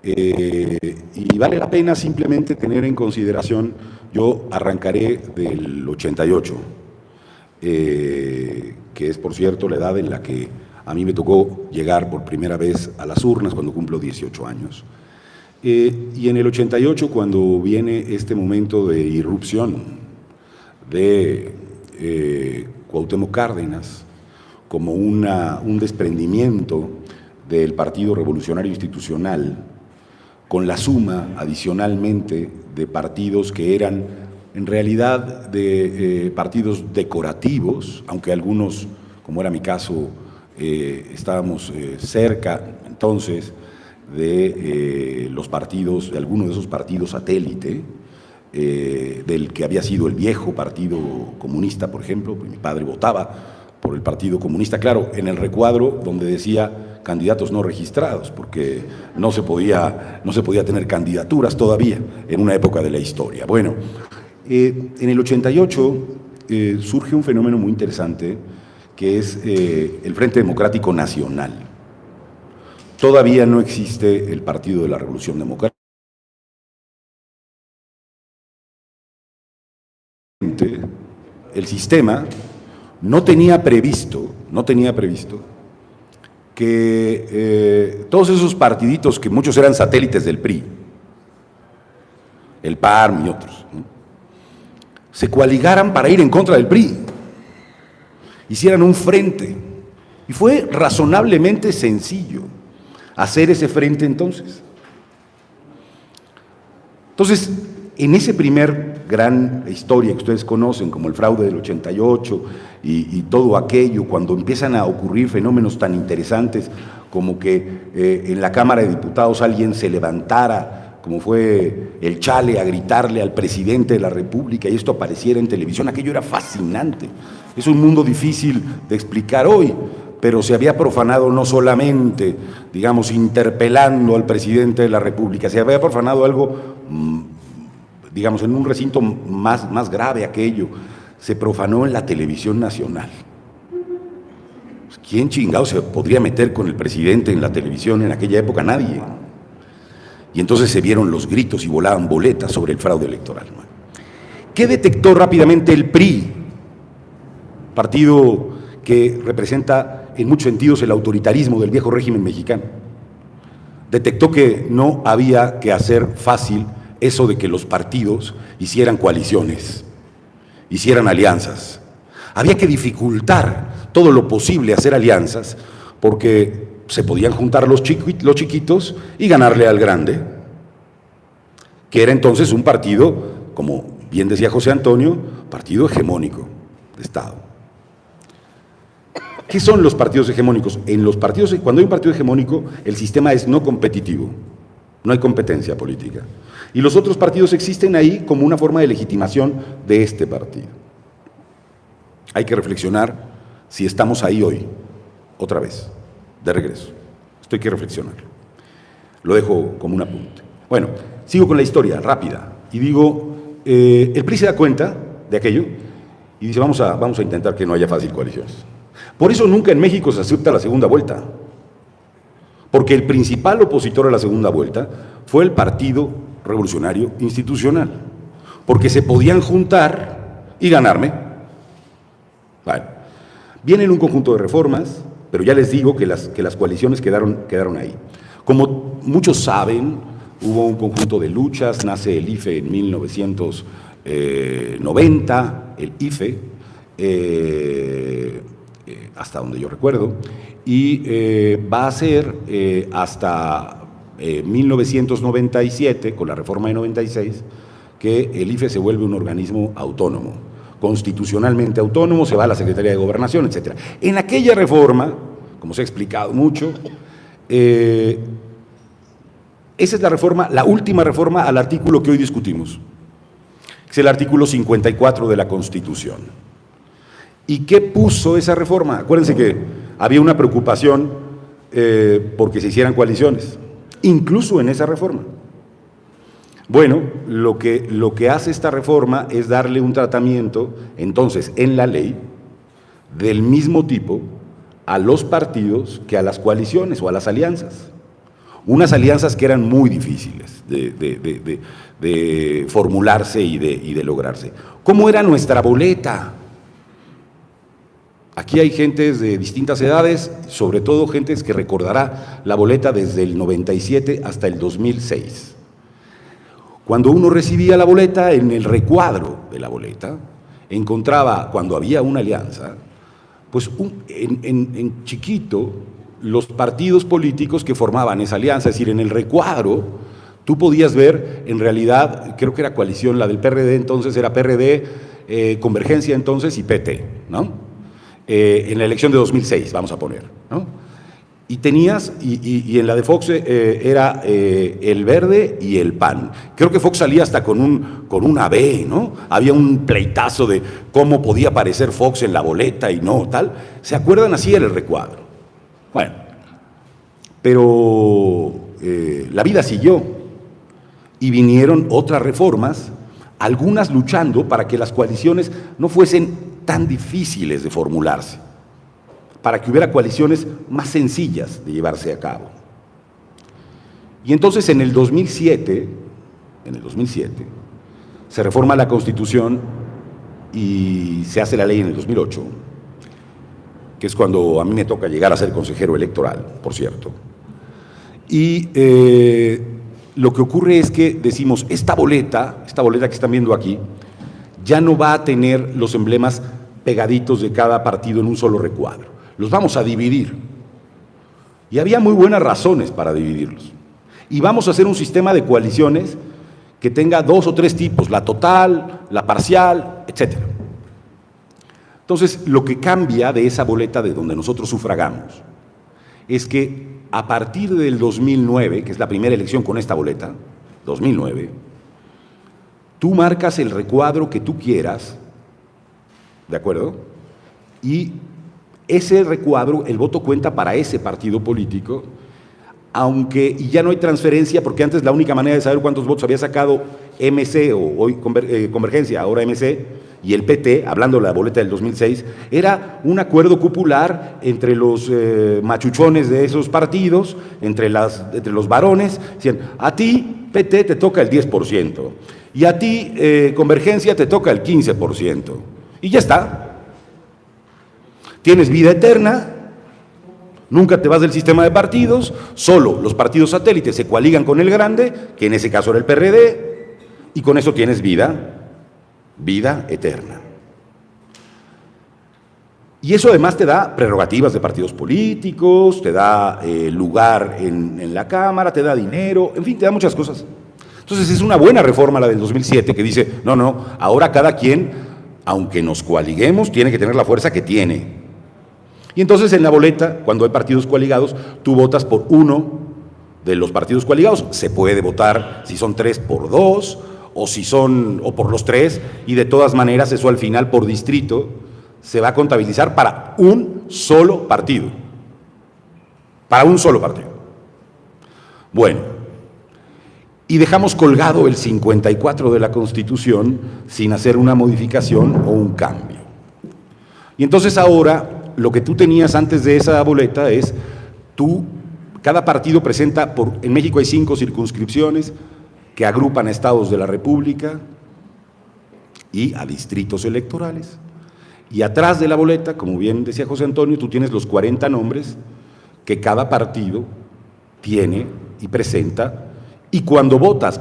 Y vale la pena simplemente tener en consideración, yo arrancaré del 88, que es, por cierto, la edad en la que a mí me tocó llegar por primera vez a las urnas cuando cumplo 18 años. Y en el 88, cuando viene este momento de irrupción de Cuauhtémoc Cárdenas, como un desprendimiento del Partido Revolucionario Institucional, con la suma, adicionalmente, de partidos que eran, en realidad, de partidos decorativos, aunque algunos, como era mi caso, estábamos cerca entonces de los partidos, de algunos de esos partidos satélite, del que había sido el viejo Partido Comunista, por ejemplo. Mi padre votaba por el Partido Comunista, claro, en el recuadro donde decía candidatos no registrados, porque no se podía tener candidaturas todavía en una época de la historia. Bueno, en el 88 surge un fenómeno muy interesante, que es el Frente Democrático Nacional. Todavía no existe el Partido de la Revolución Democrática. El sistema no tenía previsto que todos esos partiditos, que muchos eran satélites del PRI, el PARM y otros, ¿no?, se coaligaran para ir en contra del PRI, hicieran un frente. Y fue razonablemente sencillo hacer ese frente entonces. Entonces, en ese primer gran historia que ustedes conocen, como el fraude del 88 y todo aquello, cuando empiezan a ocurrir fenómenos tan interesantes como que en la Cámara de Diputados alguien se levantara como fue el Chale a gritarle al presidente de la República y esto apareciera en televisión, aquello era fascinante. Es un mundo difícil de explicar hoy, pero se había profanado no solamente, digamos, interpelando al presidente de la República, se había profanado algo, digamos, en un recinto más grave aquello, se profanó en la televisión nacional. ¿Quién chingado se podría meter con el presidente en la televisión en aquella época? Nadie. Y entonces se vieron los gritos y volaban boletas sobre el fraude electoral. ¿Qué detectó rápidamente el PRI? Partido que representa en muchos sentidos el autoritarismo del viejo régimen mexicano. Detectó que no había que hacer fácil eso de que los partidos hicieran coaliciones, hicieran alianzas. Había que dificultar todo lo posible hacer alianzas porque se podían juntar los chiquitos y ganarle al grande, que era entonces un partido, como bien decía José Antonio, partido hegemónico de Estado. ¿Qué son los partidos hegemónicos? En los partidos, cuando hay un partido hegemónico, el sistema es no competitivo, no hay competencia política. Y los otros partidos existen ahí como una forma de legitimación de este partido. Hay que reflexionar si estamos ahí hoy, otra vez, de regreso. Esto hay que reflexionarlo. Lo dejo como un apunte. Bueno, sigo con la historia, rápida. Y digo, el PRI se da cuenta de aquello y dice, vamos a intentar que no haya fácil coaliciones. Por eso nunca en México se acepta la segunda vuelta. Porque el principal opositor a la segunda vuelta fue el Partido Revolucionario Institucional. Porque se podían juntar y ganarme. Bueno, vienen un conjunto de reformas, pero ya les digo que las coaliciones quedaron ahí. Como muchos saben, hubo un conjunto de luchas, nace el IFE en 1990, el IFE, hasta donde yo recuerdo, y va a ser hasta 1997, con la reforma de 96, que el IFE se vuelve un organismo autónomo, constitucionalmente autónomo, se va a la Secretaría de Gobernación, etc. En aquella reforma, como se ha explicado mucho, esa es la reforma, la última reforma al artículo que hoy discutimos, que es el artículo 54 de la Constitución. ¿Y qué puso esa reforma? Acuérdense que había una preocupación porque se hicieran coaliciones, incluso en esa reforma. Bueno, lo que hace esta reforma es darle un tratamiento, entonces, en la ley, del mismo tipo a los partidos que a las coaliciones o a las alianzas. Unas alianzas que eran muy difíciles de formularse y de lograrse. ¿Cómo era nuestra boleta? Aquí hay gentes de distintas edades, sobre todo gentes que recordará la boleta desde el 97 hasta el 2006. Cuando uno recibía la boleta, en el recuadro de la boleta, encontraba, cuando había una alianza, pues en chiquito, los partidos políticos que formaban esa alianza, es decir, en el recuadro, tú podías ver, en realidad, creo que era coalición, la del PRD entonces era PRD, Convergencia entonces y PT, ¿no? En la elección de 2006, vamos a poner, ¿no? Y tenías, y en la de Fox era el Verde y el PAN. Creo que Fox salía hasta con una B, ¿no? Había un pleitazo de cómo podía aparecer Fox en la boleta y no, tal. ¿Se acuerdan? Así era el recuadro. Bueno, pero la vida siguió y vinieron otras reformas, algunas luchando para que las coaliciones no fuesen tan difíciles de formularse, para que hubiera coaliciones más sencillas de llevarse a cabo. Y entonces en el 2007, se reforma la Constitución y se hace la ley en el 2008, que es cuando a mí me toca llegar a ser consejero electoral, por cierto. Y lo que ocurre es que decimos, esta boleta que están viendo aquí, ya no va a tener los emblemas pegaditos de cada partido en un solo recuadro. Los vamos a dividir. Y había muy buenas razones para dividirlos. Y vamos a hacer un sistema de coaliciones que tenga 2 o 3 tipos, la total, la parcial, etc. Entonces, lo que cambia de esa boleta de donde nosotros sufragamos es que a partir del 2009, que es la primera elección con esta boleta, 2009, tú marcas el recuadro que tú quieras, ¿de acuerdo? Y ese recuadro, el voto cuenta para ese partido político, y ya no hay transferencia, porque antes la única manera de saber cuántos votos había sacado MC, o hoy Convergencia, ahora MC, y el PT, hablando de la boleta del 2006, era un acuerdo cupular entre los machuchones de esos partidos, entre los varones. Decían, a ti, PT, te toca el 10%, y a ti, Convergencia, te toca el 15%. Y ya está. Tienes vida eterna, nunca te vas del sistema de partidos, solo los partidos satélites se coaligan con el grande, que en ese caso era el PRD, y con eso tienes vida eterna. Y eso además te da prerrogativas de partidos políticos, te da lugar en la Cámara, te da dinero, en fin, te da muchas cosas. Entonces es una buena reforma la del 2007 que dice, no, ahora cada quien, aunque nos coaliguemos, tiene que tener la fuerza que tiene. Y entonces en la boleta, cuando hay partidos coaligados, tú votas por uno de los partidos coaligados. Se puede votar, si son 3, por 2, o por los 3, y de todas maneras eso al final por distrito se va a contabilizar para un solo partido. Para un solo partido. Bueno, y dejamos colgado el 54 de la Constitución sin hacer una modificación o un cambio. Y entonces ahora, lo que tú tenías antes de esa boleta es, cada partido presenta, en México hay 5 circunscripciones que agrupan a estados de la República y a distritos electorales. Y atrás de la boleta, como bien decía José Antonio, tú tienes los 40 nombres que cada partido tiene y presenta, y cuando votas,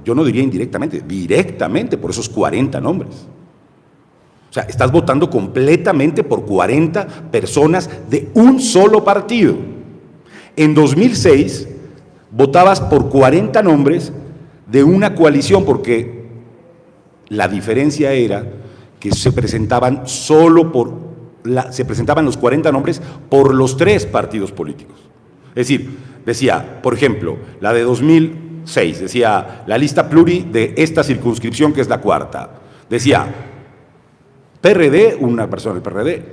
yo no diría indirectamente, directamente por esos 40 nombres. O sea, estás votando completamente por 40 personas de un solo partido. En 2006 votabas por 40 nombres de una coalición, porque la diferencia era que se presentaban se presentaban los 40 nombres por los 3 partidos políticos. Es decir, decía, por ejemplo, la de 2006, decía la lista pluri de esta circunscripción que es la 4ª. Decía PRD, una persona del PRD,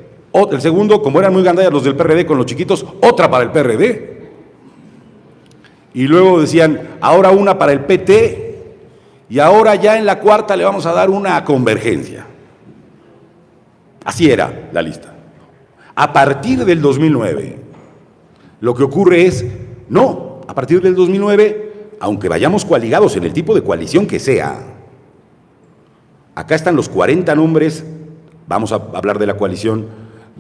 el segundo, como eran muy gandallas los del PRD con los chiquitos, otra para el PRD. Y luego decían, ahora una para el PT, y ahora ya en la 4ª le vamos a dar una a Convergencia. Así era la lista. A partir del 2009, lo que ocurre es, a partir del 2009, aunque vayamos coaligados en el tipo de coalición que sea, acá están los 40 nombres, vamos a hablar de la coalición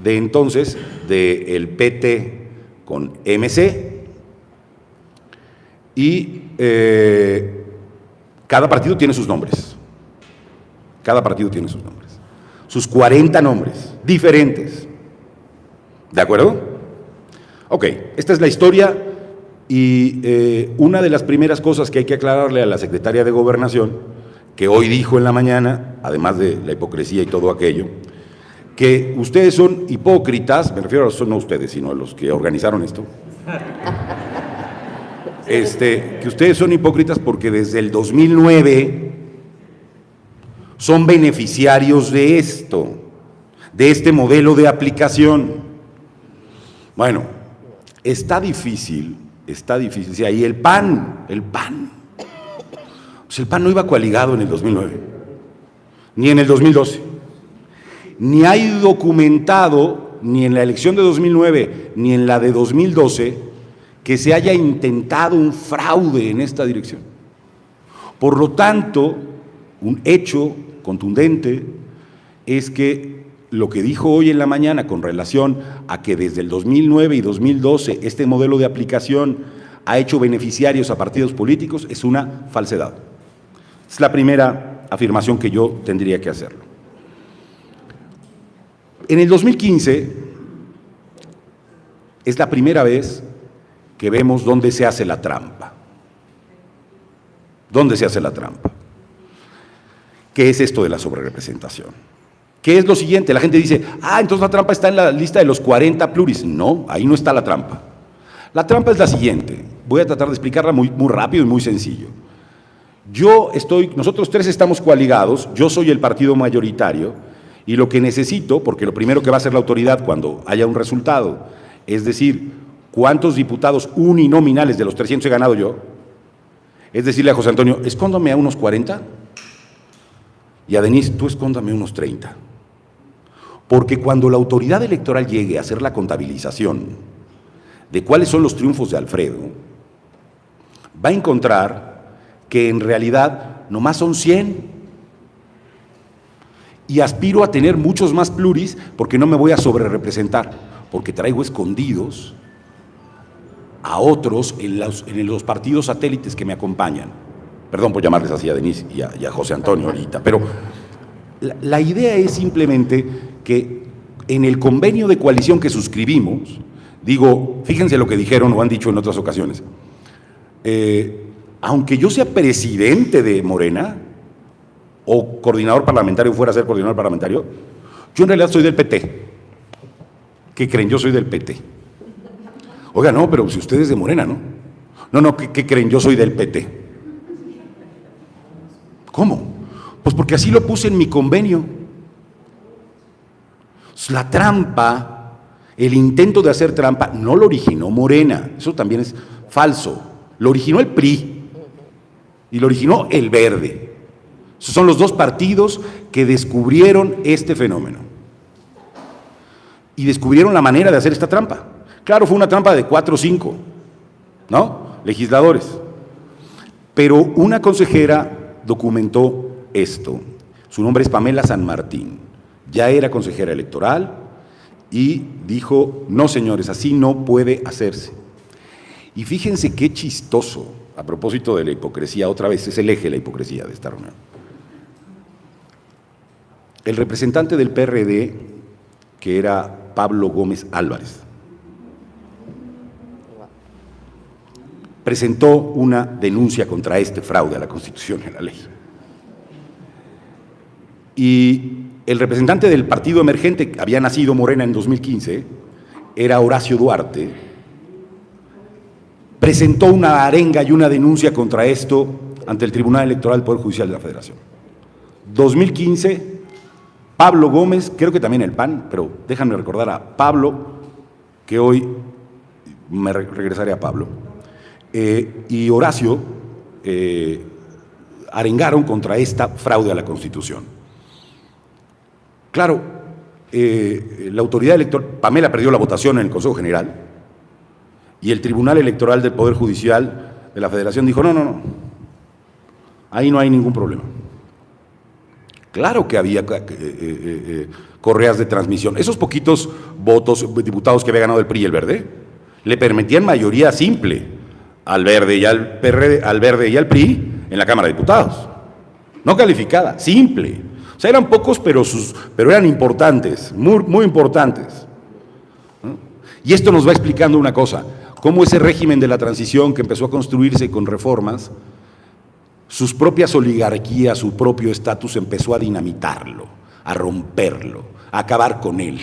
de entonces, del PT con MC, y cada partido tiene sus nombres. Cada partido tiene sus nombres. Sus 40 nombres, diferentes. ¿De acuerdo? Ok, esta es la historia y una de las primeras cosas que hay que aclararle a la secretaria de Gobernación, que hoy dijo en la mañana, además de la hipocresía y todo aquello, que ustedes son hipócritas, me refiero no a ustedes, sino a los que organizaron esto, que ustedes son hipócritas porque desde el 2009 son beneficiarios de este modelo de aplicación. Bueno, está difícil, sí, ahí el PAN, pues el PAN no iba coaligado en el 2009, ni en el 2012, ni hay documentado, ni en la elección de 2009, ni en la de 2012, que se haya intentado un fraude en esta dirección. Por lo tanto, un hecho contundente es que lo que dijo hoy en la mañana con relación a que desde el 2009 y 2012 este modelo de aplicación ha hecho beneficiarios a partidos políticos es una falsedad. Es la primera afirmación que yo tendría que hacerlo. En el 2015 es la primera vez que vemos dónde se hace la trampa. ¿Dónde se hace la trampa? ¿Qué es esto de la sobrerepresentación? ¿Qué es lo siguiente? La gente dice, entonces la trampa está en la lista de los 40 pluris. No, ahí no está la trampa. La trampa es la siguiente. Voy a tratar de explicarla muy rápido y muy sencillo. nosotros tres estamos coaligados, yo soy el partido mayoritario, y lo que necesito, porque lo primero que va a hacer la autoridad cuando haya un resultado, es decir, cuántos diputados uninominales de los 300 he ganado yo, es decirle a José Antonio, escóndame a unos 40, y a Denise, tú escóndame unos 30. Porque cuando la autoridad electoral llegue a hacer la contabilización de cuáles son los triunfos de Alfredo, va a encontrar que en realidad nomás son 100. Y aspiro a tener muchos más pluris porque no me voy a sobrerepresentar, porque traigo escondidos a otros en los partidos satélites que me acompañan. Perdón por llamarles así a Denise y a José Antonio ahorita, pero la idea es simplemente que en el convenio de coalición que suscribimos, digo, fíjense lo que dijeron o han dicho en otras ocasiones, aunque yo sea presidente de Morena o coordinador parlamentario, fuera a ser coordinador parlamentario, yo en realidad soy del PT. ¿Qué creen? Yo soy del PT. Oiga, no, pero si usted es de Morena, ¿no? No, ¿qué creen? Yo soy del PT. ¿Cómo? Pues porque así lo puse en mi convenio. La trampa, el intento de hacer trampa, no lo originó Morena, eso también es falso. Lo originó el PRI y lo originó el Verde. Esos son los dos partidos que descubrieron este fenómeno y descubrieron la manera de hacer esta trampa. Claro, fue una trampa de 4 o 5, ¿no? Legisladores. Pero una consejera documentó esto. Su nombre es Pamela San Martín. Ya era consejera electoral y dijo, no señores, así no puede hacerse. Y fíjense qué chistoso, a propósito de la hipocresía, otra vez es el eje de la hipocresía de esta reunión. El representante del PRD, que era Pablo Gómez Álvarez, presentó una denuncia contra este fraude a la Constitución y a la ley. Y el representante del partido emergente, que había nacido Morena en 2015, era Horacio Duarte, presentó una arenga y una denuncia contra esto ante el Tribunal Electoral del Poder Judicial de la Federación. 2015, Pablo Gómez, creo que también el PAN, pero déjame recordar a Pablo, que hoy me regresaré a Pablo, y Horacio arengaron contra esta fraude a la Constitución. Claro, la autoridad electoral, Pamela perdió la votación en el Consejo General y el Tribunal Electoral del Poder Judicial de la Federación dijo, no, ahí no hay ningún problema. Claro que había correas de transmisión. Esos poquitos votos, diputados que había ganado el PRI y el Verde, le permitían mayoría simple al Verde y al PRD, al Verde y al PRI en la Cámara de Diputados. No calificada, simple. O sea, eran pocos, pero eran importantes, muy importantes. ¿No? Y esto nos va explicando una cosa, cómo ese régimen de la transición que empezó a construirse con reformas, sus propias oligarquías, su propio estatus empezó a dinamitarlo, a romperlo, a acabar con él.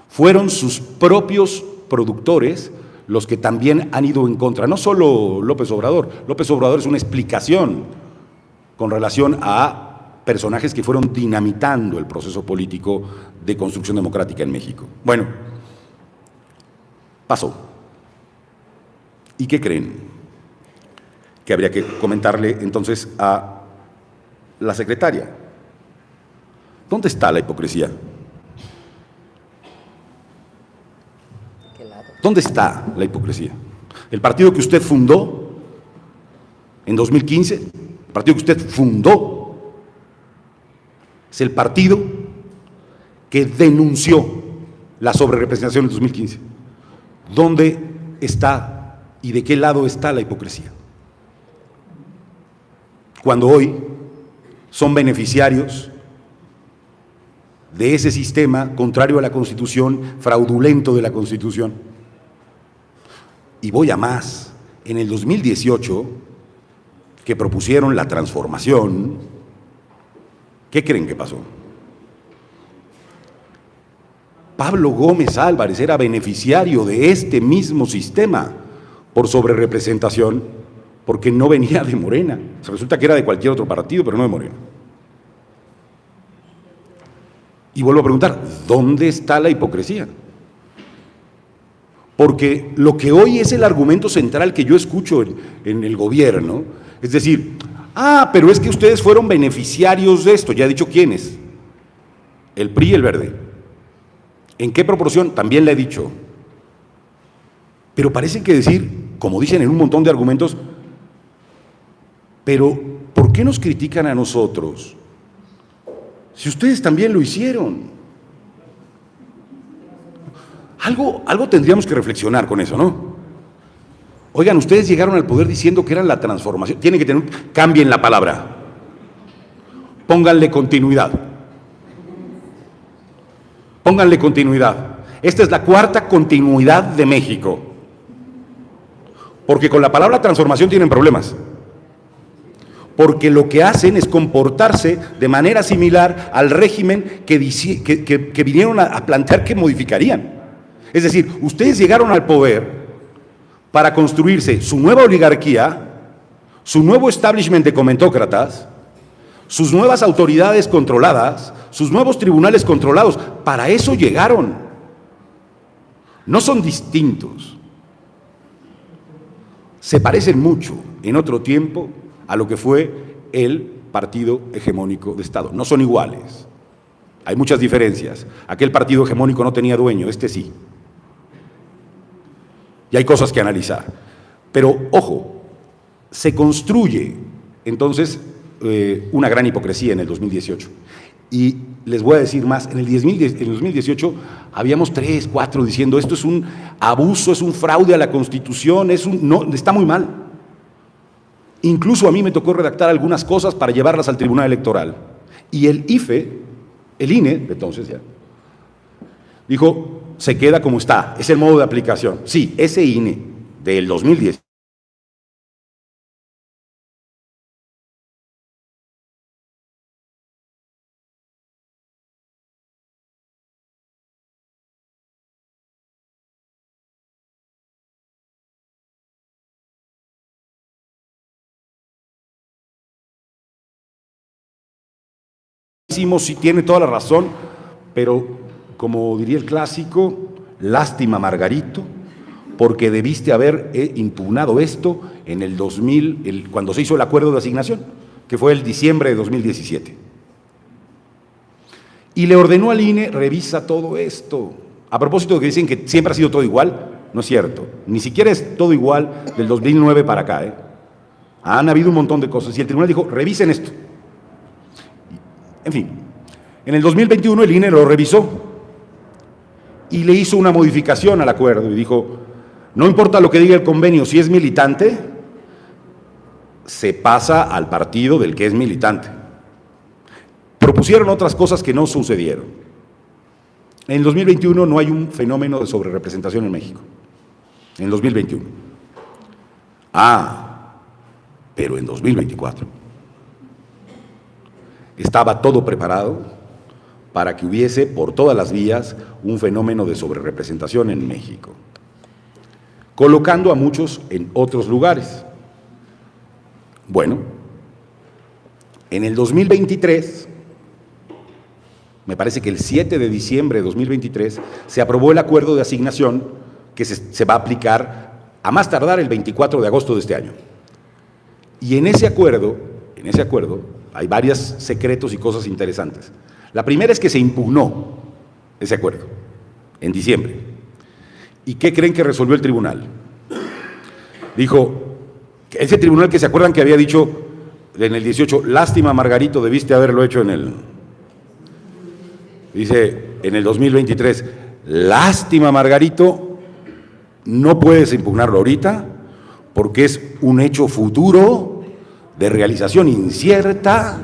Fueron sus propios productores los que también han ido en contra, no solo López Obrador. López Obrador es una explicación con relación a personajes que fueron dinamitando el proceso político de construcción democrática en México. Bueno, pasó. ¿Y qué creen? Que habría que comentarle entonces a la secretaria. ¿Dónde está la hipocresía? ¿Dónde está la hipocresía? El partido que usted fundó en 2015, el partido que usted fundó, es el partido que denunció la sobrerepresentación en 2015. ¿Dónde está y de qué lado está la hipocresía? Cuando hoy son beneficiarios de ese sistema contrario a la Constitución, fraudulento de la Constitución. Y voy a más, en el 2018, que propusieron la transformación, ¿qué creen que pasó? Pablo Gómez Álvarez era beneficiario de este mismo sistema por sobrerepresentación porque no venía de Morena. O sea, resulta que era de cualquier otro partido, pero no de Morena. Y vuelvo a preguntar, ¿dónde está la hipocresía? Porque lo que hoy es el argumento central que yo escucho en el gobierno, es decir, pero es que ustedes fueron beneficiarios de esto. Ya he dicho quiénes, el PRI y el Verde. ¿En qué proporción? También le he dicho. Pero parece que decir, como dicen en un montón de argumentos, pero ¿por qué nos critican a nosotros? Si ustedes también lo hicieron. Algo tendríamos que reflexionar con eso, ¿no? Oigan, ustedes llegaron al poder diciendo que era la transformación. Tienen que tener, cambien la palabra. Pónganle continuidad. Pónganle continuidad. Esta es la cuarta continuidad de México. Porque con la palabra transformación tienen problemas. Porque lo que hacen es comportarse de manera similar al régimen que vinieron a plantear que modificarían. Es decir, ustedes llegaron al poder para construirse su nueva oligarquía, su nuevo establishment de comentócratas, sus nuevas autoridades controladas, sus nuevos tribunales controlados. Para eso llegaron. No son distintos. Se parecen mucho en otro tiempo a lo que fue el partido hegemónico de Estado. No son iguales. Hay muchas diferencias. Aquel partido hegemónico no tenía dueño, este sí. Y hay cosas que analizar. Pero, ojo, se construye entonces una gran hipocresía en el 2018. Y les voy a decir más, en el 2018 habíamos 3, 4 diciendo esto es un abuso, es un fraude a la Constitución, no, está muy mal. Incluso a mí me tocó redactar algunas cosas para llevarlas al Tribunal Electoral. Y el INE, entonces ya, dijo, se queda como está, es el modo de aplicación. Sí, ese INE del 2010. Sí, tiene toda la razón, pero como diría el clásico, lástima Margarito, porque debiste haber impugnado esto en el 2000, cuando se hizo el acuerdo de asignación, que fue el diciembre de 2017. Y le ordenó al INE, revisa todo esto. A propósito de que dicen que siempre ha sido todo igual, no es cierto. Ni siquiera es todo igual del 2009 para acá. Han habido un montón de cosas. Y el tribunal dijo, revisen esto. En fin, en el 2021 el INE lo revisó y le hizo una modificación al acuerdo y dijo, no importa lo que diga el convenio, si es militante, se pasa al partido del que es militante. Propusieron otras cosas que no sucedieron. En el 2021 no hay un fenómeno de sobrerepresentación en México. En el 2021. Pero en 2024 estaba todo preparado para que hubiese por todas las vías un fenómeno de sobrerepresentación en México, colocando a muchos en otros lugares. Bueno, en el 2023, me parece que el 7 de diciembre de 2023, se aprobó el acuerdo de asignación que se va a aplicar a más tardar el 24 de agosto de este año. Y en ese acuerdo, hay varios secretos y cosas interesantes. La primera es que se impugnó ese acuerdo en diciembre. ¿Y qué creen que resolvió el tribunal? Dijo, ese tribunal que se acuerdan que había dicho en el 18, lástima Margarito, debiste haberlo hecho dice en el 2023, lástima Margarito, no puedes impugnarlo ahorita porque es un hecho futuro de realización incierta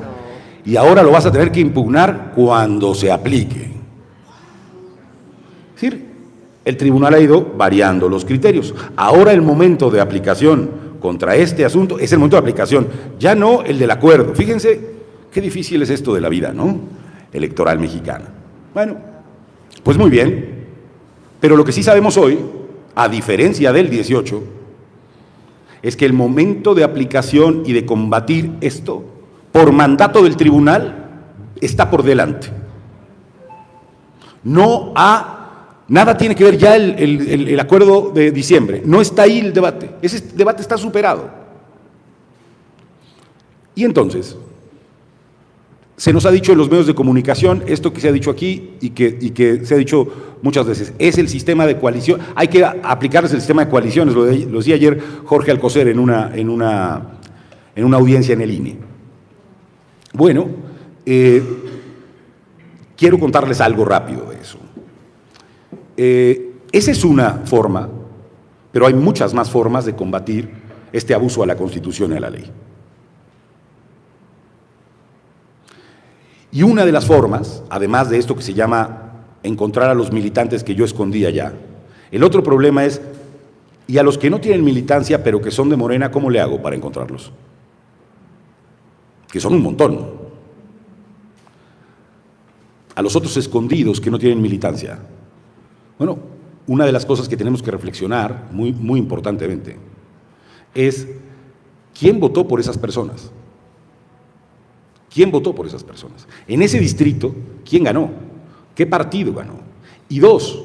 y ahora lo vas a tener que impugnar cuando se aplique. Es decir, el tribunal ha ido variando los criterios. Ahora el momento de aplicación contra este asunto es el momento de aplicación, ya no el del acuerdo. Fíjense qué difícil es esto de la vida, ¿no? Electoral mexicana. Bueno, pues muy bien, pero lo que sí sabemos hoy, a diferencia del 18, es que el momento de aplicación y de combatir esto, por mandato del tribunal, está por delante. Nada tiene que ver ya el acuerdo de diciembre, no está ahí el debate, ese debate está superado. Y entonces, se nos ha dicho en los medios de comunicación, esto que se ha dicho aquí y que se ha dicho muchas veces, es el sistema de coalición, hay que aplicarles el sistema de coaliciones, lo decía ayer Jorge Alcocer en una audiencia en el INE. Bueno, quiero contarles algo rápido de eso. Esa es una forma, pero hay muchas más formas de combatir este abuso a la Constitución y a la ley. Y una de las formas, además de esto que se llama encontrar a los militantes que yo escondía ya, el otro problema es, y a los que no tienen militancia pero que son de Morena, ¿cómo le hago para encontrarlos? Que son un montón. A los otros escondidos que no tienen militancia. Bueno, una de las cosas que tenemos que reflexionar muy, muy importantemente es ¿quién votó por esas personas? ¿Quién votó por esas personas? En ese distrito, ¿quién ganó? ¿Qué partido ganó? Y dos,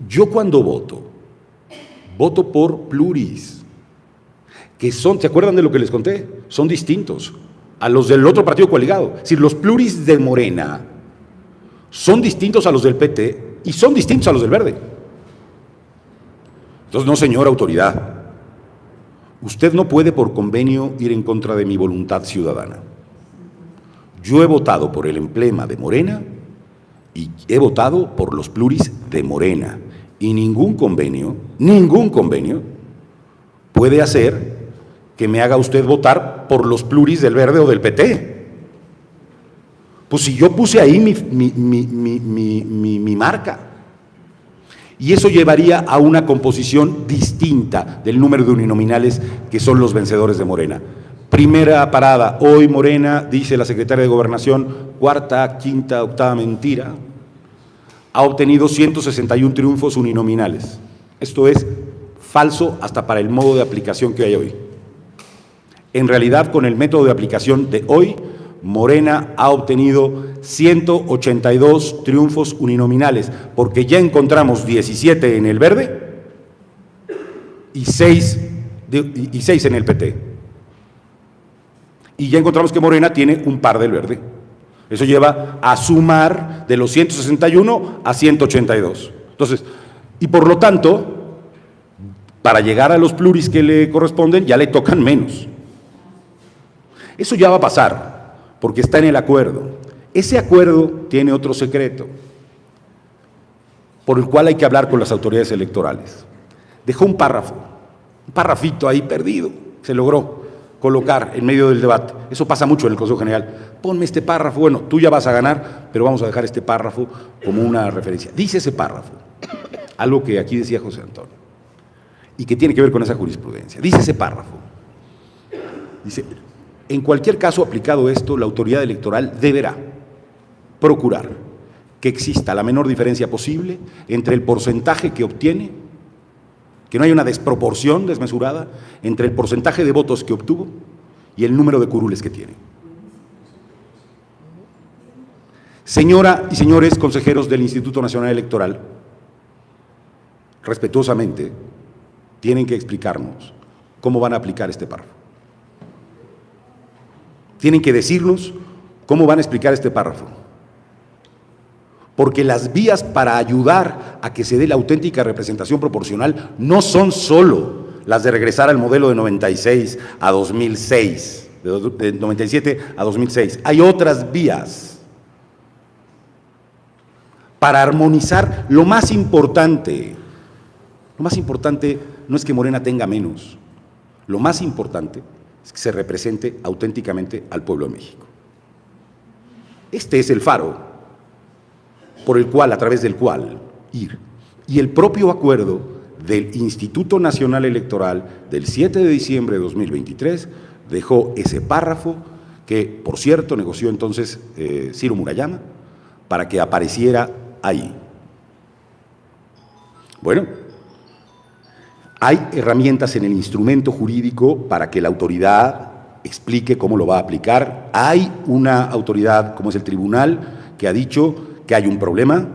yo cuando voto por pluris, que son, ¿se acuerdan de lo que les conté? Son distintos a los del otro partido coaligado. Es decir, los pluris de Morena son distintos a los del PT y son distintos a los del Verde. Entonces, no, señora autoridad, usted no puede por convenio ir en contra de mi voluntad ciudadana. Yo he votado por el emblema de Morena y he votado por los pluris de Morena. Y ningún convenio puede hacer que me haga usted votar por los pluris del Verde o del PT. Pues si yo puse ahí mi marca. Y eso llevaría a una composición distinta del número de uninominales que son los vencedores de Morena. Primera parada, hoy Morena, dice la secretaria de Gobernación, cuarta, quinta, octava mentira, ha obtenido 161 triunfos uninominales. Esto es falso hasta para el modo de aplicación que hay hoy. En realidad, con el método de aplicación de hoy, Morena ha obtenido 182 triunfos uninominales, porque ya encontramos 17 en el Verde y 6 en el PT. Y ya encontramos que Morena tiene un par del Verde. Eso lleva a sumar de los 161 a 182. Entonces, y por lo tanto, para llegar a los pluris que le corresponden, ya le tocan menos. Eso ya va a pasar, porque está en el acuerdo. Ese acuerdo tiene otro secreto, por el cual hay que hablar con las autoridades electorales. Dejó un parrafito ahí perdido, se logró colocar en medio del debate. Eso pasa mucho en el Consejo General. Ponme este párrafo, bueno, tú ya vas a ganar, pero vamos a dejar este párrafo como una referencia. Dice ese párrafo, algo que aquí decía José Antonio, y que tiene que ver con esa jurisprudencia. Dice ese párrafo, dice, en cualquier caso aplicado esto, la autoridad electoral deberá procurar que exista la menor diferencia posible entre el porcentaje que obtiene, que no haya una desproporción desmesurada entre el porcentaje de votos que obtuvo y el número de curules que tiene. Señora y señores consejeros del Instituto Nacional Electoral, respetuosamente, tienen que explicarnos cómo van a aplicar este párrafo. Tienen que decirnos cómo van a explicar este párrafo. Porque las vías para ayudar a que se dé la auténtica representación proporcional no son solo las de regresar al modelo de 96 a 2006, de 97 a 2006. Hay otras vías para armonizar. Lo más importante no es que Morena tenga menos, lo más importante es que se represente auténticamente al pueblo de México. Este es el faro por el cual, a través del cual ir. Y el propio acuerdo del Instituto Nacional Electoral del 7 de diciembre de 2023 dejó ese párrafo que, por cierto, negoció entonces Ciro Murayama para que apareciera ahí. Bueno, Hay herramientas en el instrumento jurídico para que la autoridad explique cómo lo va a aplicar. Hay una autoridad, como es el tribunal, que ha dicho que hay un problema,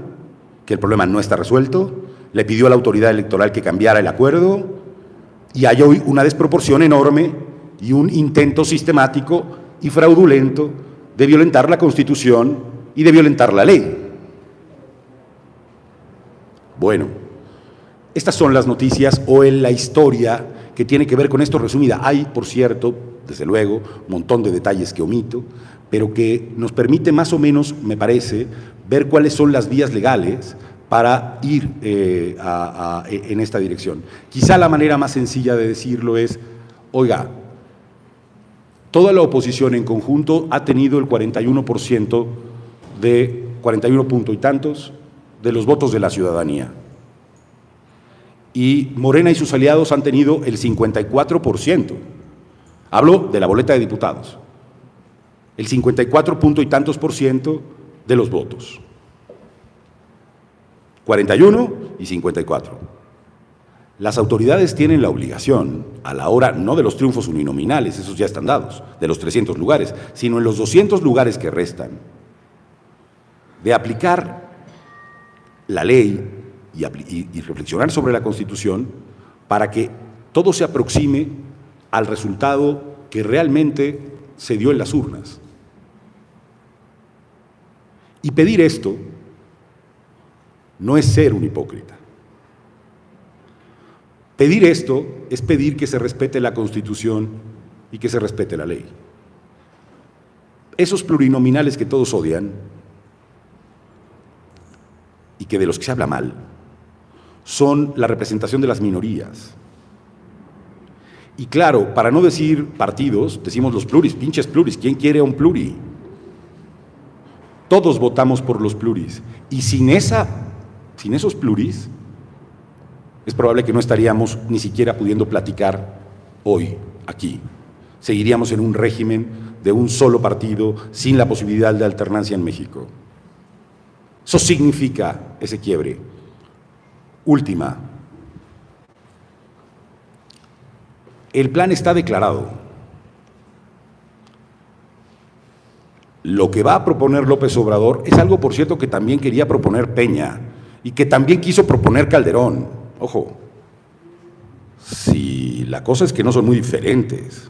que el problema no está resuelto, le pidió a la autoridad electoral que cambiara el acuerdo, y hay hoy una desproporción enorme y un intento sistemático y fraudulento de violentar la Constitución y de violentar la ley. Bueno, estas son las noticias o en la historia que tiene que ver con esto resumida. Hay, por cierto, desde luego, un montón de detalles que omito, pero que nos permite más o menos, me parece, ver cuáles son las vías legales para ir en esta dirección. Quizá la manera más sencilla de decirlo es, oiga, toda la oposición en conjunto ha tenido el 41% de 41 punto y tantos de los votos de la ciudadanía. Y Morena y sus aliados han tenido el 54%. Hablo de la boleta de diputados. El 54 punto y tantos por ciento de los votos. 41 y 54. Las autoridades tienen la obligación, a la hora no de los triunfos uninominales, esos ya están dados, de los 300 lugares, sino en los 200 lugares que restan, de aplicar la ley y reflexionar sobre la Constitución para que todo se aproxime al resultado que realmente se dio en las urnas. Y pedir esto no es ser un hipócrita. Pedir esto es pedir que se respete la Constitución y que se respete la ley. Esos plurinominales que todos odian y que de los que se habla mal son la representación de las minorías. Y claro, para no decir partidos, decimos los pluris, pinches pluris. ¿Quién quiere a un pluri? Todos votamos por los pluris. Y sin esos pluris, es probable que no estaríamos ni siquiera pudiendo platicar hoy, aquí. Seguiríamos en un régimen de un solo partido, sin la posibilidad de alternancia en México. Eso significa ese quiebre. Última. El plan está declarado. Lo que va a proponer López Obrador es algo, por cierto, que también quería proponer Peña y que también quiso proponer Calderón. Ojo, si la cosa es que no son muy diferentes.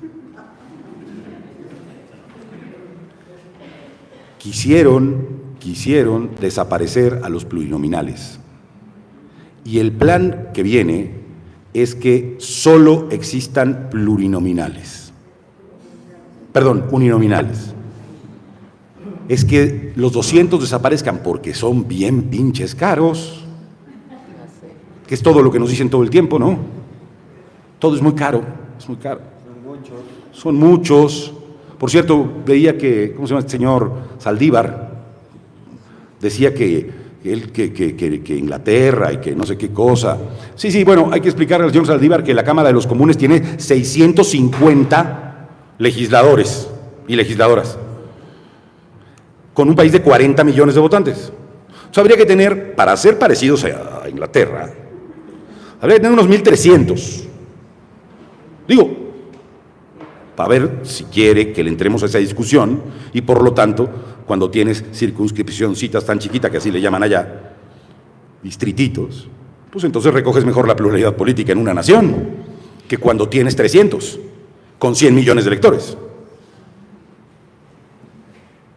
Quisieron desaparecer a los plurinominales. Y el plan que viene es que solo existan plurinominales. Perdón, uninominales. Es que los 200 desaparezcan porque son bien pinches caros. Que es todo lo que nos dicen todo el tiempo, ¿no? Todo es muy caro, es muy caro. Son muchos. Por cierto, veía que, ¿cómo se llama este señor? Saldívar. Decía que Inglaterra y que no sé qué cosa. Sí, bueno, hay que explicarle al señor Saldívar que la Cámara de los Comunes tiene 650 legisladores y legisladoras, con un país de 40 millones de votantes. O sea, habría que tener, para ser parecidos a Inglaterra, habría que tener unos 1,300. Digo, para ver si quiere que le entremos a esa discusión y por lo tanto, cuando tienes circunscripcioncitas tan chiquitas que así le llaman allá, distrititos, pues entonces recoges mejor la pluralidad política en una nación que cuando tienes 300 con 100 millones de electores.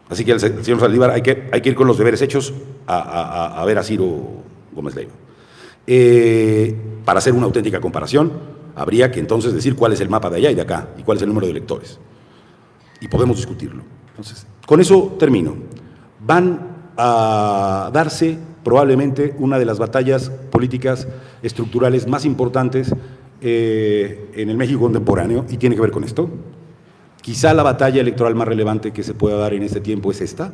Así que el señor Saldívar hay que ir con los deberes hechos a ver a Ciro Gómez Leiva. Para hacer una auténtica comparación, habría que entonces decir cuál es el mapa de allá y de acá, y cuál es el número de electores. Y podemos discutirlo. Entonces, con eso termino. Van a darse probablemente una de las batallas políticas estructurales más importantes en el México contemporáneo, y tiene que ver con esto. Quizá la batalla electoral más relevante que se pueda dar en este tiempo es esta,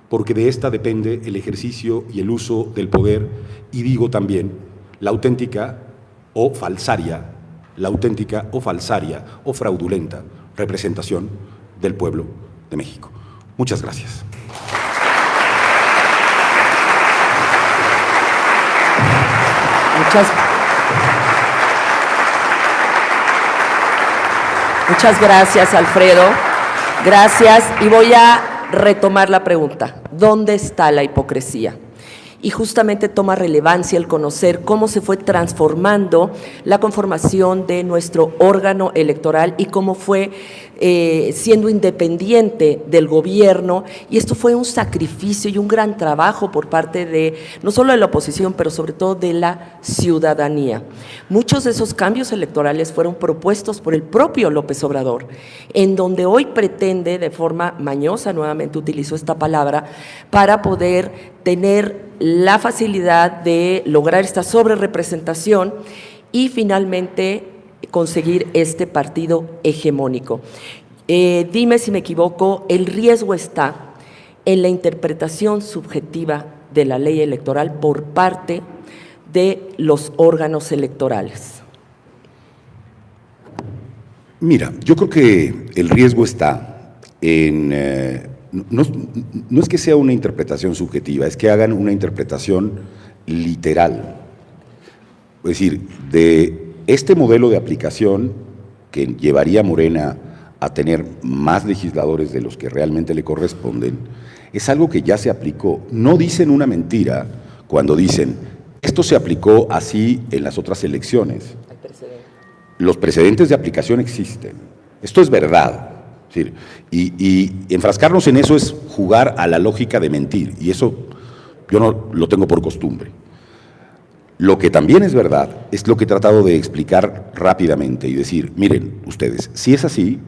porque de esta depende el ejercicio y el uso del poder, y digo también, la auténtica o falsaria o fraudulenta representación del pueblo de México. Muchas gracias. Muchas gracias, Alfredo. Gracias. Y voy a retomar la pregunta. ¿Dónde está la hipocresía? Y justamente toma relevancia el conocer cómo se fue transformando la conformación de nuestro órgano electoral y cómo fue siendo independiente del gobierno, y esto fue un sacrificio y un gran trabajo por parte de, no solo de la oposición, pero sobre todo de la ciudadanía. Muchos de esos cambios electorales fueron propuestos por el propio López Obrador, en donde hoy pretende, de forma mañosa, nuevamente utilizo esta palabra, para poder tener la facilidad de lograr esta sobrerepresentación y finalmente conseguir este partido hegemónico. Dime si me equivoco, el riesgo está en la interpretación subjetiva de la ley electoral por parte de los órganos electorales. Mira, yo creo que el riesgo está en… no es que sea una interpretación subjetiva, es que hagan una interpretación literal. Es decir, de este modelo de aplicación que llevaría a Morena a tener más legisladores de los que realmente le corresponden, es algo que ya se aplicó. No dicen una mentira cuando dicen, esto se aplicó así en las otras elecciones. Los precedentes de aplicación existen. Esto es verdad. Y enfrascarnos en eso es jugar a la lógica de mentir, y eso yo no lo tengo por costumbre. Lo que también es verdad es lo que he tratado de explicar rápidamente y decir, miren ustedes, sí es así,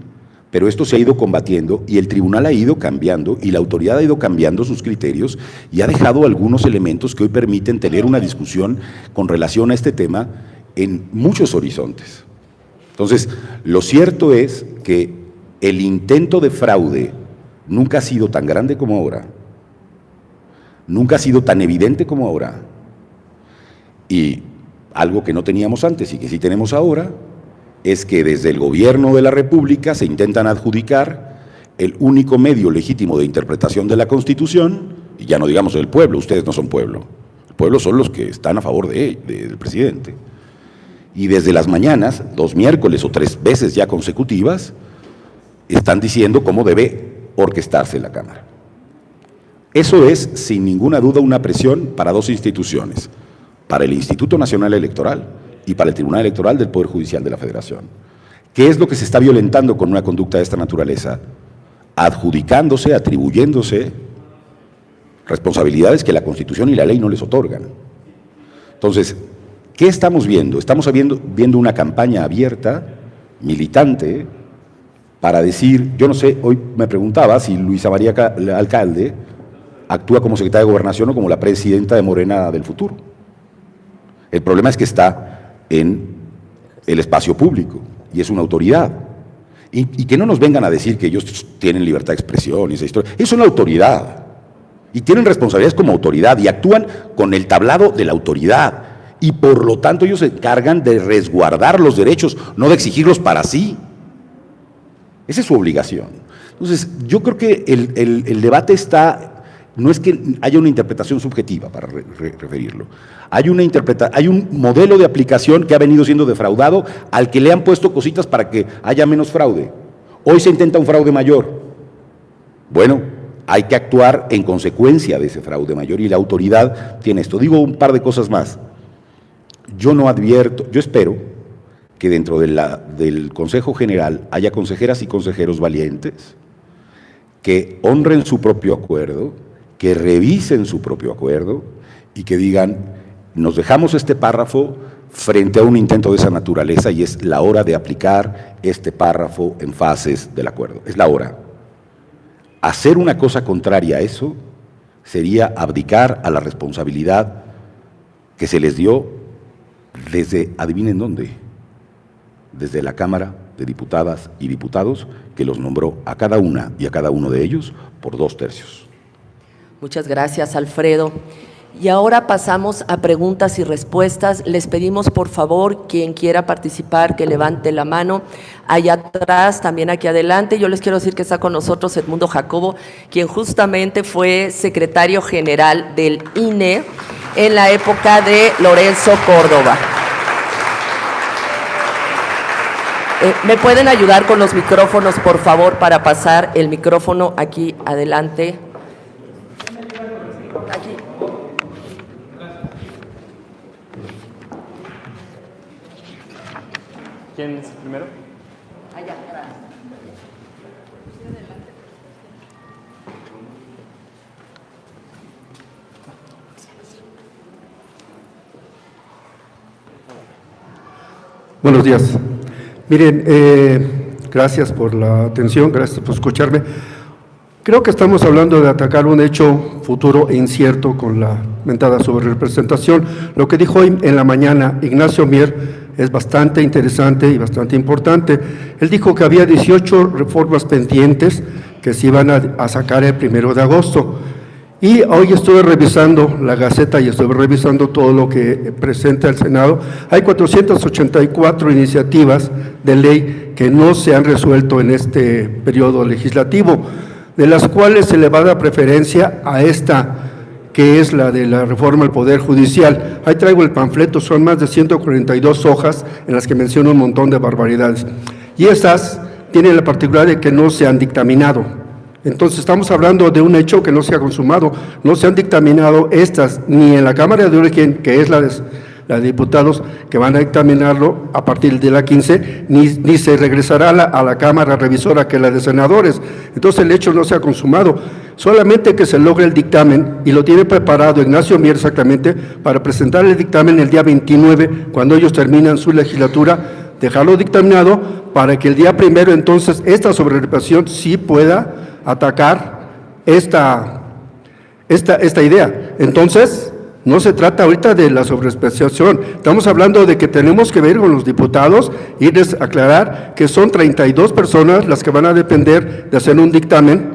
pero esto se ha ido combatiendo y el tribunal ha ido cambiando y la autoridad ha ido cambiando sus criterios y ha dejado algunos elementos que hoy permiten tener una discusión con relación a este tema en muchos horizontes. Entonces, lo cierto es que el intento de fraude nunca ha sido tan grande como ahora, nunca ha sido tan evidente como ahora, y algo que no teníamos antes y que sí tenemos ahora es que desde el gobierno de la República se intentan adjudicar el único medio legítimo de interpretación de la Constitución, y ya no digamos el pueblo, ustedes no son pueblo, el pueblo son los que están a favor del presidente, y desde las mañanas, 2 miércoles o 3 veces ya consecutivas, están diciendo cómo debe orquestarse la Cámara. Eso es, sin ninguna duda, una presión para 2 instituciones, para el Instituto Nacional Electoral y para el Tribunal Electoral del Poder Judicial de la Federación. ¿Qué es lo que se está violentando con una conducta de esta naturaleza? Adjudicándose, atribuyéndose responsabilidades que la Constitución y la ley no les otorgan. Entonces, ¿qué estamos viendo? Estamos viendo una campaña abierta, militante, para decir, yo no sé, hoy me preguntaba si Luisa María Alcalde actúa como secretaria de Gobernación o como la presidenta de Morena del futuro. El problema es que está en el espacio público y es una autoridad. Y que no nos vengan a decir que ellos tienen libertad de expresión y esa historia. Es una autoridad y tienen responsabilidades como autoridad y actúan con el tablado de la autoridad. Y por lo tanto ellos se encargan de resguardar los derechos, no de exigirlos para sí. Esa es su obligación. Entonces, yo creo que el debate está, no es que haya una interpretación subjetiva para referirlo, hay un modelo de aplicación que ha venido siendo defraudado, al que le han puesto cositas para que haya menos fraude. Hoy se intenta un fraude mayor. Bueno, hay que actuar en consecuencia de ese fraude mayor y la autoridad tiene esto. Digo un par de cosas más. Yo no advierto, yo espero que dentro del Consejo General haya consejeras y consejeros valientes, que honren su propio acuerdo, que revisen su propio acuerdo y que digan, nos dejamos este párrafo frente a un intento de esa naturaleza y es la hora de aplicar este párrafo en fases del acuerdo. Es la hora. Hacer una cosa contraria a eso sería abdicar a la responsabilidad que se les dio desde, adivinen dónde, desde la Cámara de Diputadas y Diputados, que los nombró a cada una y a cada uno de ellos por 2/3. Muchas gracias, Alfredo. Y ahora pasamos a preguntas y respuestas. Les pedimos, por favor, quien quiera participar, que levante la mano. Allá atrás, también aquí adelante. Yo les quiero decir que está con nosotros Edmundo Jacobo, quien justamente fue secretario general del INE en la época de Lorenzo Córdoba. ¿Me pueden ayudar con los micrófonos, por favor, para pasar el micrófono aquí adelante? Aquí. ¿Quién es primero? Allá atrás. Buenos días. Miren, gracias por la atención, gracias por escucharme. Creo que estamos hablando de atacar un hecho futuro e incierto con la mentada sobre representación. Lo que dijo hoy en la mañana Ignacio Mier es bastante interesante y bastante importante. Él dijo que había 18 reformas pendientes que se iban a sacar el 1 de agosto. Y hoy estuve revisando la Gaceta y estuve revisando todo lo que presenta el Senado. Hay 484 iniciativas de ley que no se han resuelto en este periodo legislativo, de las cuales se le va a dar preferencia a esta, que es la de la reforma al Poder Judicial. Ahí traigo el panfleto, son más de 142 hojas en las que menciono un montón de barbaridades. Y esas tienen la particularidad de que no se han dictaminado. Entonces estamos hablando de un hecho que no se ha consumado, no se han dictaminado estas, ni en la Cámara de Origen, que es la de diputados, que van a dictaminarlo a partir de la 15, ni se regresará a la Cámara Revisora, que es la de senadores. Entonces el hecho no se ha consumado, solamente que se logre el dictamen, y lo tiene preparado Ignacio Mier exactamente, para presentar el dictamen el día 29, cuando ellos terminan su legislatura, dejarlo dictaminado, para que el día 1 entonces esta sobrerepresentación sí pueda atacar esta idea. Entonces, no se trata ahorita de la sobrerepresentación, estamos hablando de que tenemos que ver con los diputados y les aclarar que son 32 personas las que van a depender de hacer un dictamen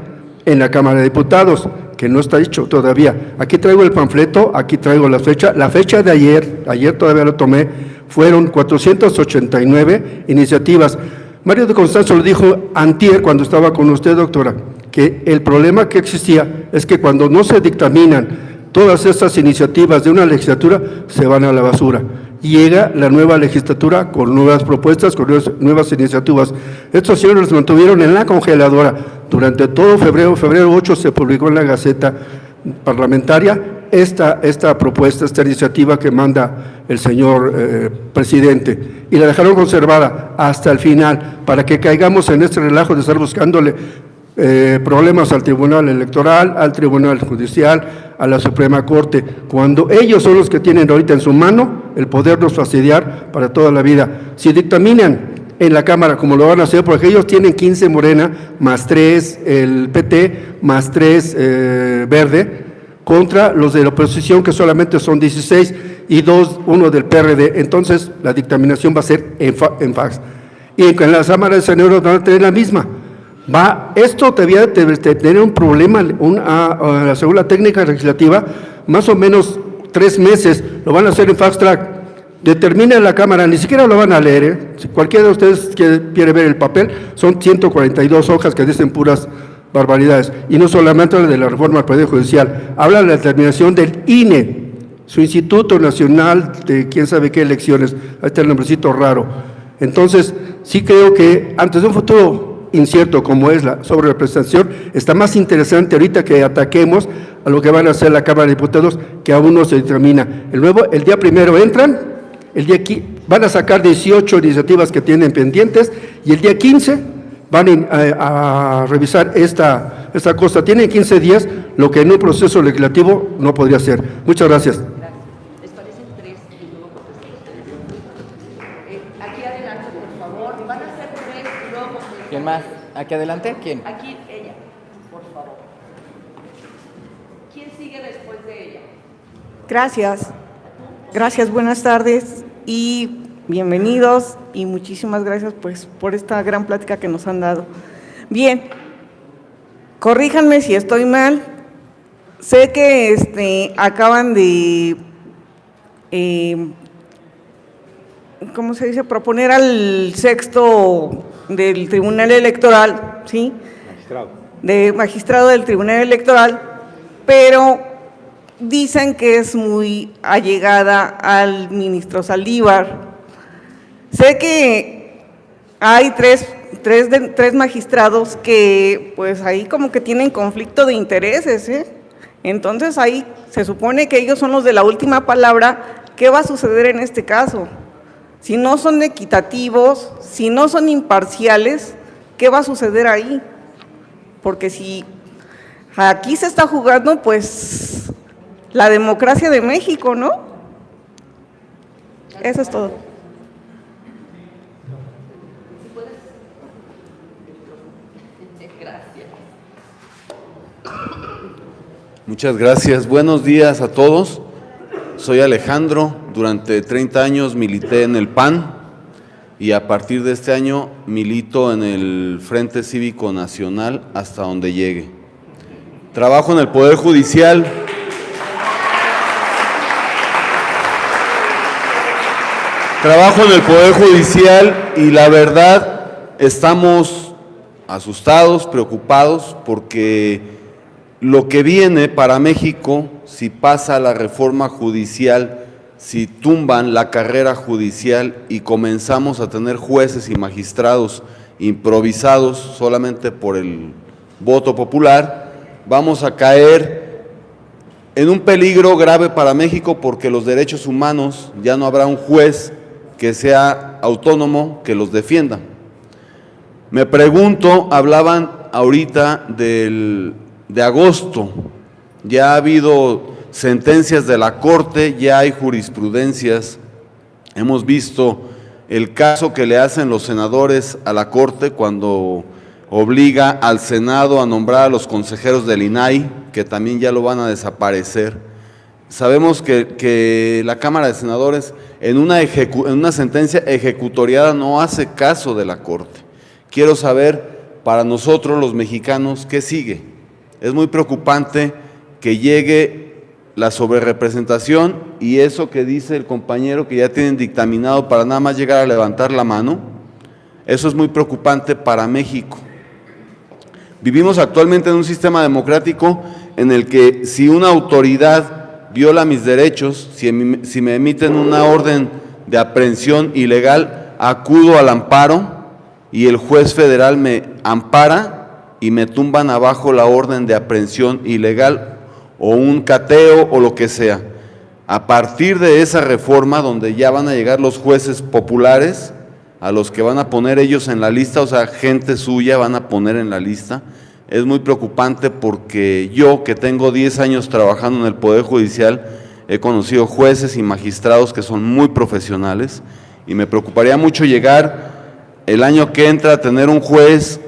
en la Cámara de Diputados, que no está hecho todavía. Aquí traigo el panfleto, aquí traigo la fecha de ayer todavía lo tomé, fueron 489 iniciativas. Mario de Constanzo lo dijo antier cuando estaba con usted, doctora, que el problema que existía es que cuando no se dictaminan todas estas iniciativas de una legislatura, se van a la basura. Llega la nueva legislatura con nuevas propuestas, con nuevas iniciativas. Estos señores los mantuvieron en la congeladora durante todo febrero 8 se publicó en la Gaceta Parlamentaria esta propuesta, esta iniciativa que manda el señor presidente, y la dejaron conservada hasta el final, para que caigamos en este relajo de estar buscándole problemas al Tribunal Electoral, al Tribunal Judicial, a la Suprema Corte, cuando ellos son los que tienen ahorita en su mano el podernos fastidiar para toda la vida. Si dictaminan en la Cámara, como lo van a hacer, porque ellos tienen 15 Morena, más 3 el PT, más 3 Verde, contra los de la oposición, que solamente son 16, y uno del PRD. Entonces, la dictaminación va a ser en fax. Y en la Cámara de Senadores van a tener la misma. Esto debía tener un problema, según la técnica legislativa, más o menos 3 meses, lo van a hacer en fast track. Determina en la Cámara, ni siquiera lo van a leer, Si cualquiera de ustedes quiere ver el papel, son 142 hojas que dicen puras barbaridades, y no solamente la de la reforma al Poder Judicial, habla de la determinación del INE, su Instituto Nacional de quién sabe qué elecciones, ahí está el nombrecito raro. Entonces, sí creo que antes de un futuro incierto como es la sobrerepresentación, está más interesante ahorita que ataquemos a lo que van a hacer la Cámara de Diputados, que aún no se determina. El día 1 entran, van a sacar 18 iniciativas que tienen pendientes, y el día 15 van a revisar esta cosa. Tienen 15 días, lo que en un proceso legislativo no podría ser. Muchas gracias. ¿Les parecen 3? Aquí adelante, por favor. Van a ser 3 y luego... ¿Quién más? ¿Aquí adelante? ¿Quién? Aquí ella, por favor. ¿Quién sigue después de ella? Gracias, buenas tardes y bienvenidos, y muchísimas gracias pues por esta gran plática que nos han dado. Bien, corríjanme si estoy mal. Sé que acaban de ¿cómo se dice? Proponer al sexto del Tribunal Electoral, ¿sí? Magistrado del Tribunal Electoral, pero dicen que es muy allegada al ministro Saldívar. Sé que hay tres magistrados que pues ahí como que tienen conflicto de intereses, ¿eh? Entonces ahí se supone que ellos son los de la última palabra. ¿Qué va a suceder en este caso? Si no son equitativos, si no son imparciales, ¿qué va a suceder ahí? Porque si aquí se está jugando, pues, la democracia de México, ¿no? Eso es todo. Muchas gracias. Buenos días a todos. Soy Alejandro. Durante 30 años milité en el PAN y a partir de este año milito en el Frente Cívico Nacional hasta donde llegue. Trabajo en el Poder Judicial. Trabajo en el Poder Judicial y la verdad estamos asustados, preocupados porque lo que viene para México, si pasa la reforma judicial, si tumban la carrera judicial y comenzamos a tener jueces y magistrados improvisados solamente por el voto popular, vamos a caer en un peligro grave para México porque los derechos humanos ya no habrá un juez que sea autónomo que los defienda. Me pregunto, hablaban ahorita de agosto, ya ha habido sentencias de la Corte, ya hay jurisprudencias, hemos visto el caso que le hacen los senadores a la Corte cuando obliga al Senado a nombrar a los consejeros del INAI, que también ya lo van a desaparecer. Sabemos que la Cámara de Senadores en una sentencia ejecutoriada no hace caso de la Corte. Quiero saber, para nosotros los mexicanos, ¿qué sigue? Es muy preocupante que llegue la sobrerepresentación y eso que dice el compañero que ya tienen dictaminado para nada más llegar a levantar la mano, eso es muy preocupante para México. Vivimos actualmente en un sistema democrático en el que si una autoridad viola mis derechos, si me emiten una orden de aprehensión ilegal, acudo al amparo y el juez federal me ampara y me tumban abajo la orden de aprehensión ilegal o un cateo o lo que sea. A partir de esa reforma donde ya van a llegar los jueces populares, a los que van a poner ellos en la lista, o sea, gente suya van a poner en la lista, es muy preocupante porque yo, que tengo 10 años trabajando en el Poder Judicial, he conocido jueces y magistrados que son muy profesionales y me preocuparía mucho llegar el año que entra a tener un juez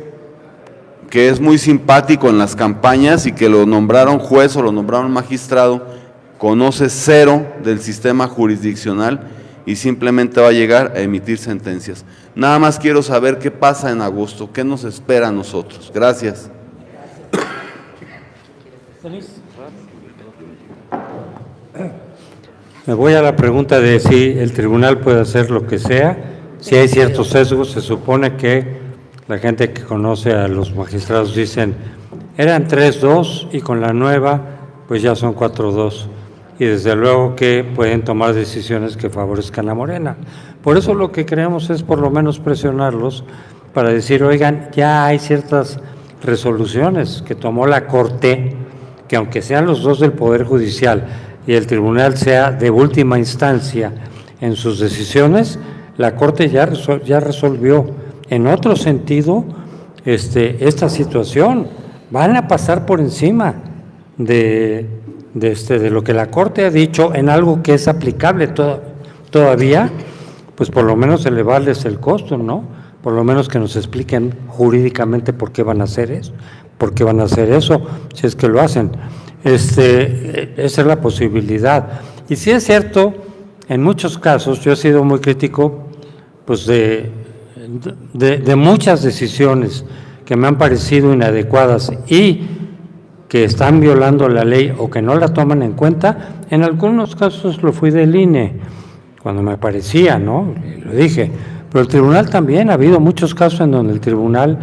que es muy simpático en las campañas y que lo nombraron juez o lo nombraron magistrado, conoce cero del sistema jurisdiccional y simplemente va a llegar a emitir sentencias. Nada más quiero saber qué pasa en agosto, qué nos espera a nosotros. Gracias. Me voy a la pregunta de si el tribunal puede hacer lo que sea. Si hay ciertos sesgos, se supone que la gente que conoce a los magistrados dicen, eran 3-2 y con la nueva pues ya son 4-2 y desde luego que pueden tomar decisiones que favorezcan a Morena. Por eso lo que queremos es por lo menos presionarlos para decir, oigan, ya hay ciertas resoluciones que tomó la Corte, que aunque sean los dos del Poder Judicial y el tribunal sea de última instancia en sus decisiones, la Corte ya resolvió. En otro sentido, esta situación, van a pasar por encima de lo que la Corte ha dicho en algo que es aplicable todavía, pues por lo menos elevarles el costo, ¿no? Por lo menos que nos expliquen jurídicamente por qué van a hacer eso, si es que lo hacen. Esa es la posibilidad. Y sí es cierto, en muchos casos, yo he sido muy crítico, pues de muchas decisiones que me han parecido inadecuadas y que están violando la ley o que no la toman en cuenta. En algunos casos lo fui del INE, cuando me parecía, ¿no? Lo dije. Pero el tribunal también, ha habido muchos casos en donde el tribunal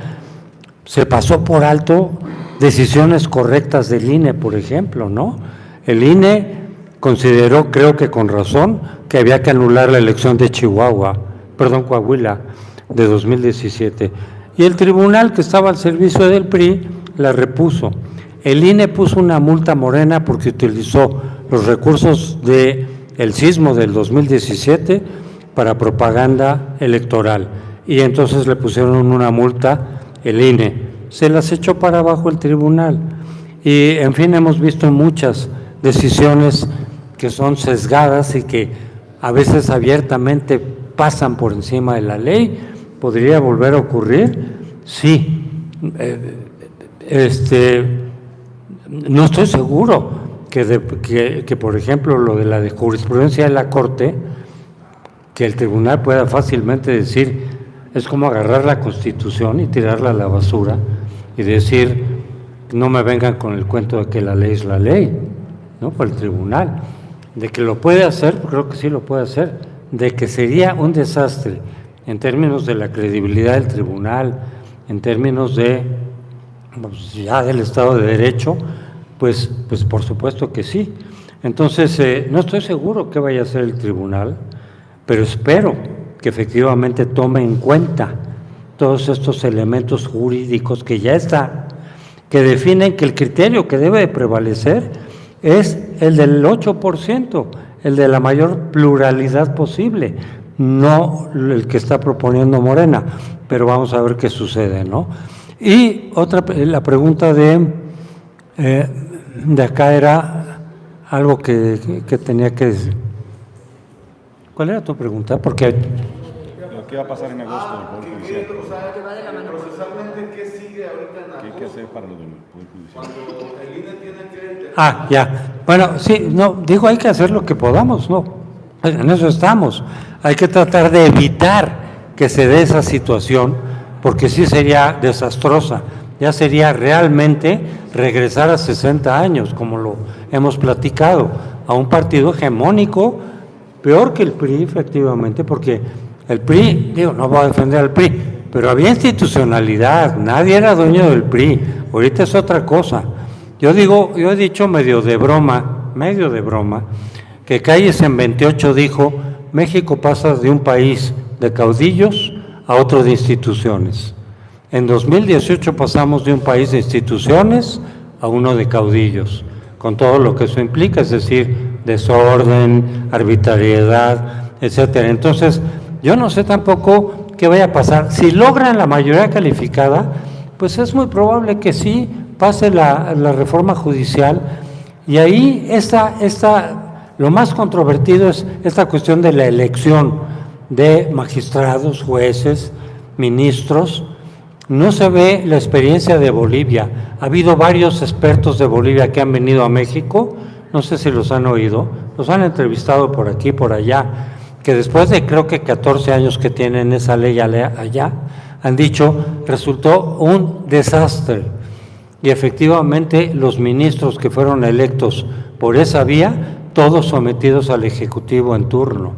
se pasó por alto decisiones correctas del INE, por ejemplo, ¿no? El INE consideró, creo que con razón, que había que anular la elección de Coahuila, de 2017. Y el tribunal que estaba al servicio del PRI la repuso. El INE puso una multa a Morena porque utilizó los recursos del sismo del 2017 para propaganda electoral. Y entonces le pusieron una multa el INE. Se las echó para abajo el tribunal. Y, en fin, hemos visto muchas decisiones que son sesgadas y que a veces abiertamente pasan por encima de la ley. ¿Podría volver a ocurrir? Sí. No estoy seguro que, por ejemplo, lo de la jurisprudencia de la Corte, que el tribunal pueda fácilmente decir, es como agarrar la Constitución y tirarla a la basura y decir, no me vengan con el cuento de que la ley es la ley, ¿no? Por el tribunal. De que lo puede hacer, creo que sí lo puede hacer, de que sería un desastre en términos de la credibilidad del tribunal, en términos de ya del Estado de Derecho, pues por supuesto que sí. Entonces, no estoy seguro qué vaya a hacer el tribunal, pero espero que efectivamente tome en cuenta todos estos elementos jurídicos que ya están, que definen que el criterio que debe de prevalecer es el del 8%, el de la mayor pluralidad posible, no el que está proponiendo Morena, pero vamos a ver qué sucede, ¿no? Y la pregunta de acá era algo que tenía que decir. ¿Cuál era tu pregunta? Porque lo que va a pasar en agosto en el Poder Judicial. Procesalmente, ¿qué sigue ahorita? ¿Qué hay que hacer para lo del Poder Judicial? Cuando el INE tiene que... ya. Bueno, sí, no, digo, hay que hacer lo que podamos, ¿no? En eso estamos. Hay que tratar de evitar que se dé esa situación, porque sí sería desastrosa. Ya sería realmente regresar a 60 años, como lo hemos platicado, a un partido hegemónico, peor que el PRI, efectivamente, porque el PRI, digo, no voy a defender al PRI, pero había institucionalidad, nadie era dueño del PRI, ahorita es otra cosa. Yo he dicho medio de broma, que Calles en 28 dijo, México pasa de un país de caudillos a otro de instituciones. En 2018 pasamos de un país de instituciones a uno de caudillos, con todo lo que eso implica, es decir, desorden, arbitrariedad, etcétera. Entonces, yo no sé tampoco qué vaya a pasar. Si logran la mayoría calificada, pues es muy probable que sí pase la reforma judicial, y ahí lo más controvertido es esta cuestión de la elección de magistrados, jueces, ministros. No se ve la experiencia de Bolivia. Ha habido varios expertos de Bolivia que han venido a México, no sé si los han oído, los han entrevistado por aquí, por allá, que después de creo que 14 años que tienen esa ley allá, han dicho, resultó un desastre. Y efectivamente los ministros que fueron electos por esa vía, todos sometidos al Ejecutivo en turno.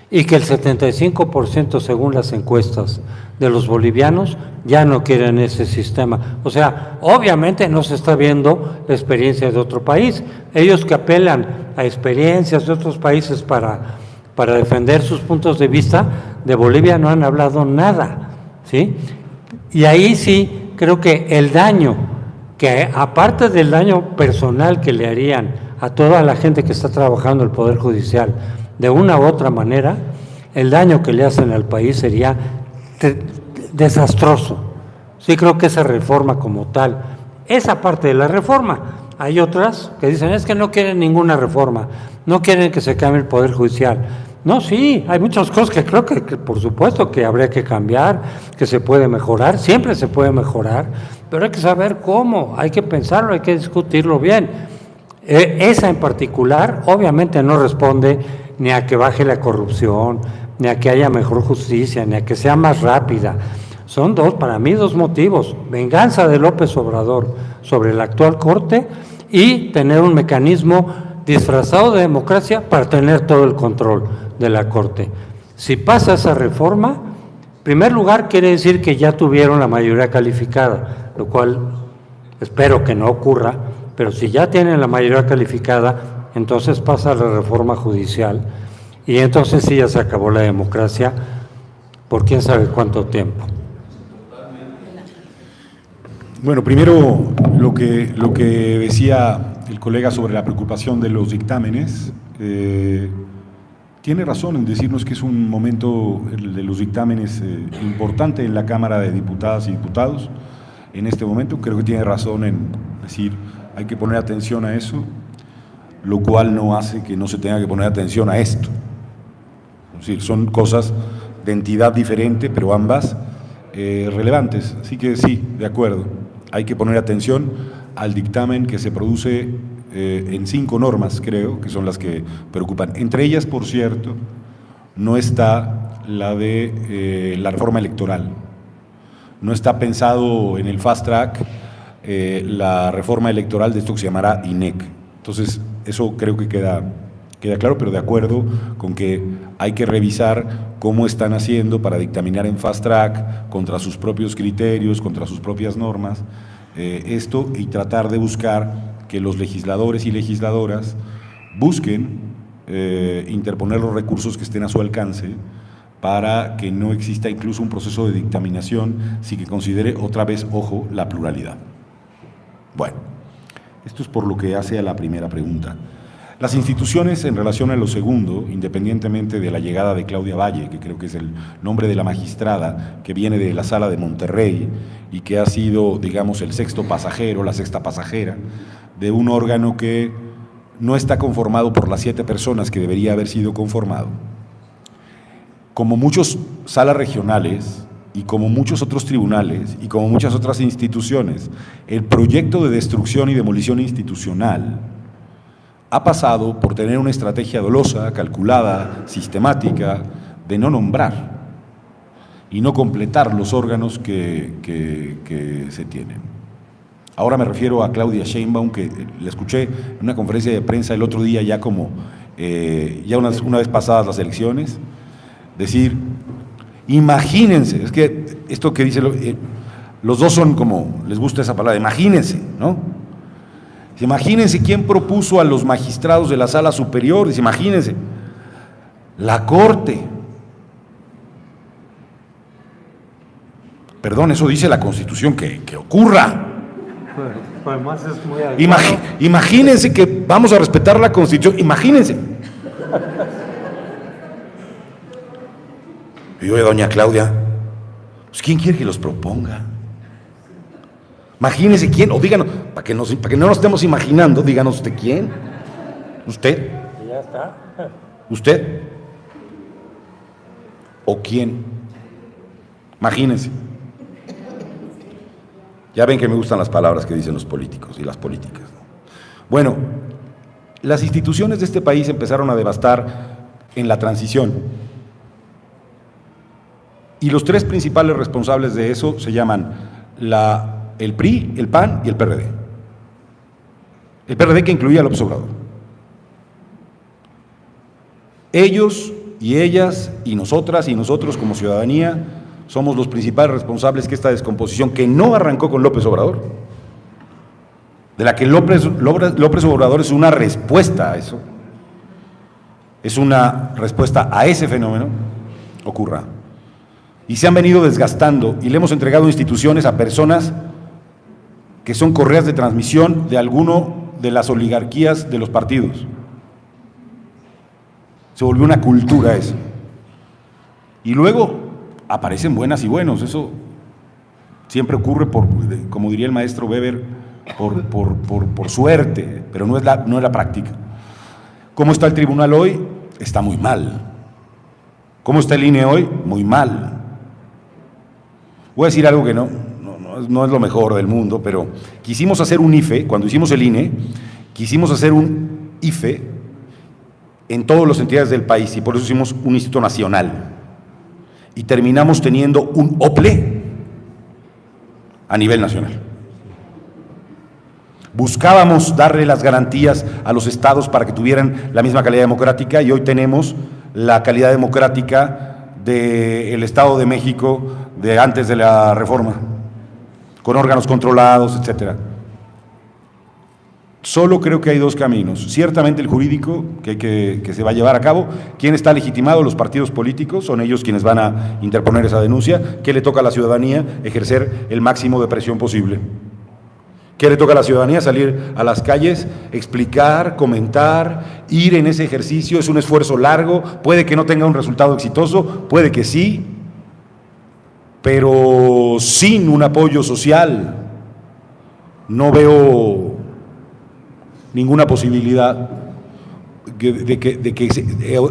Y que el 75%, según las encuestas de los bolivianos, ya no quieren ese sistema. O sea, obviamente no se está viendo la experiencia de otro país. Ellos que apelan a experiencias de otros países para defender sus puntos de vista, de Bolivia no han hablado nada, ¿sí? Y ahí sí creo que el daño, que aparte del daño personal que le harían a toda la gente que está trabajando en el Poder Judicial, de una u otra manera, el daño que le hacen al país sería desastroso. Sí creo que esa reforma como tal, esa parte de la reforma, hay otras que dicen, es que no quieren ninguna reforma, no quieren que se cambie el Poder Judicial. No, sí, hay muchas cosas que creo que por supuesto que habría que cambiar, que se puede mejorar, siempre se puede mejorar, pero hay que saber cómo, hay que pensarlo, hay que discutirlo bien. Esa en particular obviamente no responde ni a que baje la corrupción, ni a que haya mejor justicia, ni a que sea más rápida. Son para mí dos motivos: venganza de López Obrador sobre la actual Corte y tener un mecanismo disfrazado de democracia para tener todo el control de la Corte. Si pasa esa reforma, en primer lugar quiere decir que ya tuvieron la mayoría calificada, lo cual espero que no ocurra, pero si ya tienen la mayoría calificada, entonces pasa la reforma judicial y entonces sí ya se acabó la democracia por quién sabe cuánto tiempo. Bueno, primero lo que decía el colega sobre la preocupación de los dictámenes, tiene razón en decirnos que es un momento, el de los dictámenes, importante en la Cámara de Diputadas y Diputados. En este momento creo que tiene razón en decir, hay que poner atención a eso, lo cual no hace que no se tenga que poner atención a esto. Es decir, son cosas de entidad diferente, pero ambas relevantes. Así que sí, de acuerdo, hay que poner atención al dictamen que se produce en 5 normas, creo, que son las que preocupan. Entre ellas, por cierto, no está la de la reforma electoral. No está pensado en el fast track la reforma electoral de esto que se llamará INEC. Entonces, eso creo que queda claro, pero de acuerdo con que hay que revisar cómo están haciendo para dictaminar en fast track, contra sus propios criterios, contra sus propias normas, esto, y tratar de buscar que los legisladores y legisladoras busquen interponer los recursos que estén a su alcance para que no exista incluso un proceso de dictaminación sin que considere otra vez, ojo, la pluralidad. Bueno, esto es por lo que hace a la primera pregunta. Las instituciones, en relación a lo segundo, independientemente de la llegada de Claudia Valle, que creo que es el nombre de la magistrada que viene de la Sala de Monterrey y que ha sido, digamos, el sexto pasajero, la sexta pasajera, de un órgano que no está conformado por las 7 personas que debería haber sido conformado. Como muchos salas regionales y como muchos otros tribunales y como muchas otras instituciones, el proyecto de destrucción y demolición institucional ha pasado por tener una estrategia dolosa, calculada, sistemática, de no nombrar y no completar los órganos que se tienen. Ahora me refiero a Claudia Sheinbaum, que la escuché en una conferencia de prensa el otro día, ya como ya una vez pasadas las elecciones, decir, imagínense, es que esto que dice, los dos son como, les gusta esa palabra, imagínense, ¿no? Imagínense quién propuso a los magistrados de la Sala Superior, dice, imagínense, la Corte. Perdón, eso dice la Constitución, que ocurra. Además es muy Imagínense que vamos a respetar la Constitución, imagínense. Y yo, doña Claudia, pues ¿quién quiere que los proponga? Imagínense quién, o díganos, para que no nos estemos imaginando, díganos usted quién. ¿Usted? Ya está. ¿Usted? ¿O quién? Imagínense. Ya ven que me gustan las palabras que dicen los políticos y las políticas, ¿no? Bueno, las instituciones de este país empezaron a devastar en la transición. Y los 3 principales responsables de eso se llaman el PRI, el PAN y el PRD. El PRD que incluía a López Obrador. Ellos y ellas y nosotras y nosotros como ciudadanía somos los principales responsables que esta descomposición, que no arrancó con López Obrador, de la que López Obrador es una respuesta a eso, es una respuesta a ese fenómeno, ocurra. Y se han venido desgastando y le hemos entregado instituciones a personas que son correas de transmisión de alguno de las oligarquías de los partidos. Se volvió una cultura eso. Y luego aparecen buenas y buenos, eso siempre ocurre como diría el maestro Weber, por suerte, pero no es la práctica. ¿Cómo está el tribunal hoy? Está muy mal. ¿Cómo está el INE hoy? Muy mal. Voy a decir algo que no es lo mejor del mundo, pero quisimos hacer un IFE, cuando hicimos el INE, quisimos hacer un IFE en todas las entidades del país y por eso hicimos un instituto nacional. Y terminamos teniendo un OPLE a nivel nacional. Buscábamos darle las garantías a los estados para que tuvieran la misma calidad democrática y hoy tenemos la calidad democrática del Estado de México de antes de la reforma, con órganos controlados, etcétera. Solo creo que hay dos caminos. Ciertamente el jurídico, que se va a llevar a cabo. ¿Quién está legitimado? Los partidos políticos, son ellos quienes van a interponer esa denuncia. ¿Qué le toca a la ciudadanía? Ejercer el máximo de presión posible. ¿Qué le toca a la ciudadanía? Salir a las calles, explicar, comentar, ir en ese ejercicio. Es un esfuerzo largo, puede que no tenga un resultado exitoso, puede que sí, pero sin un apoyo social no veo ninguna posibilidad de que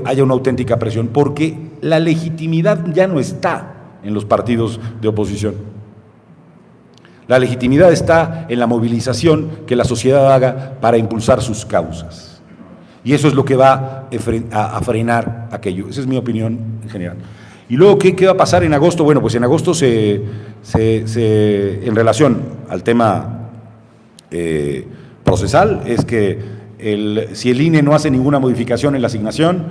haya una auténtica presión, porque la legitimidad ya no está en los partidos de oposición. La legitimidad está en la movilización que la sociedad haga para impulsar sus causas. Y eso es lo que va a frenar aquello. Esa es mi opinión en general. Y luego, ¿qué va a pasar en agosto? Bueno, pues en agosto en relación al tema procesal, es que si el INE no hace ninguna modificación en la asignación,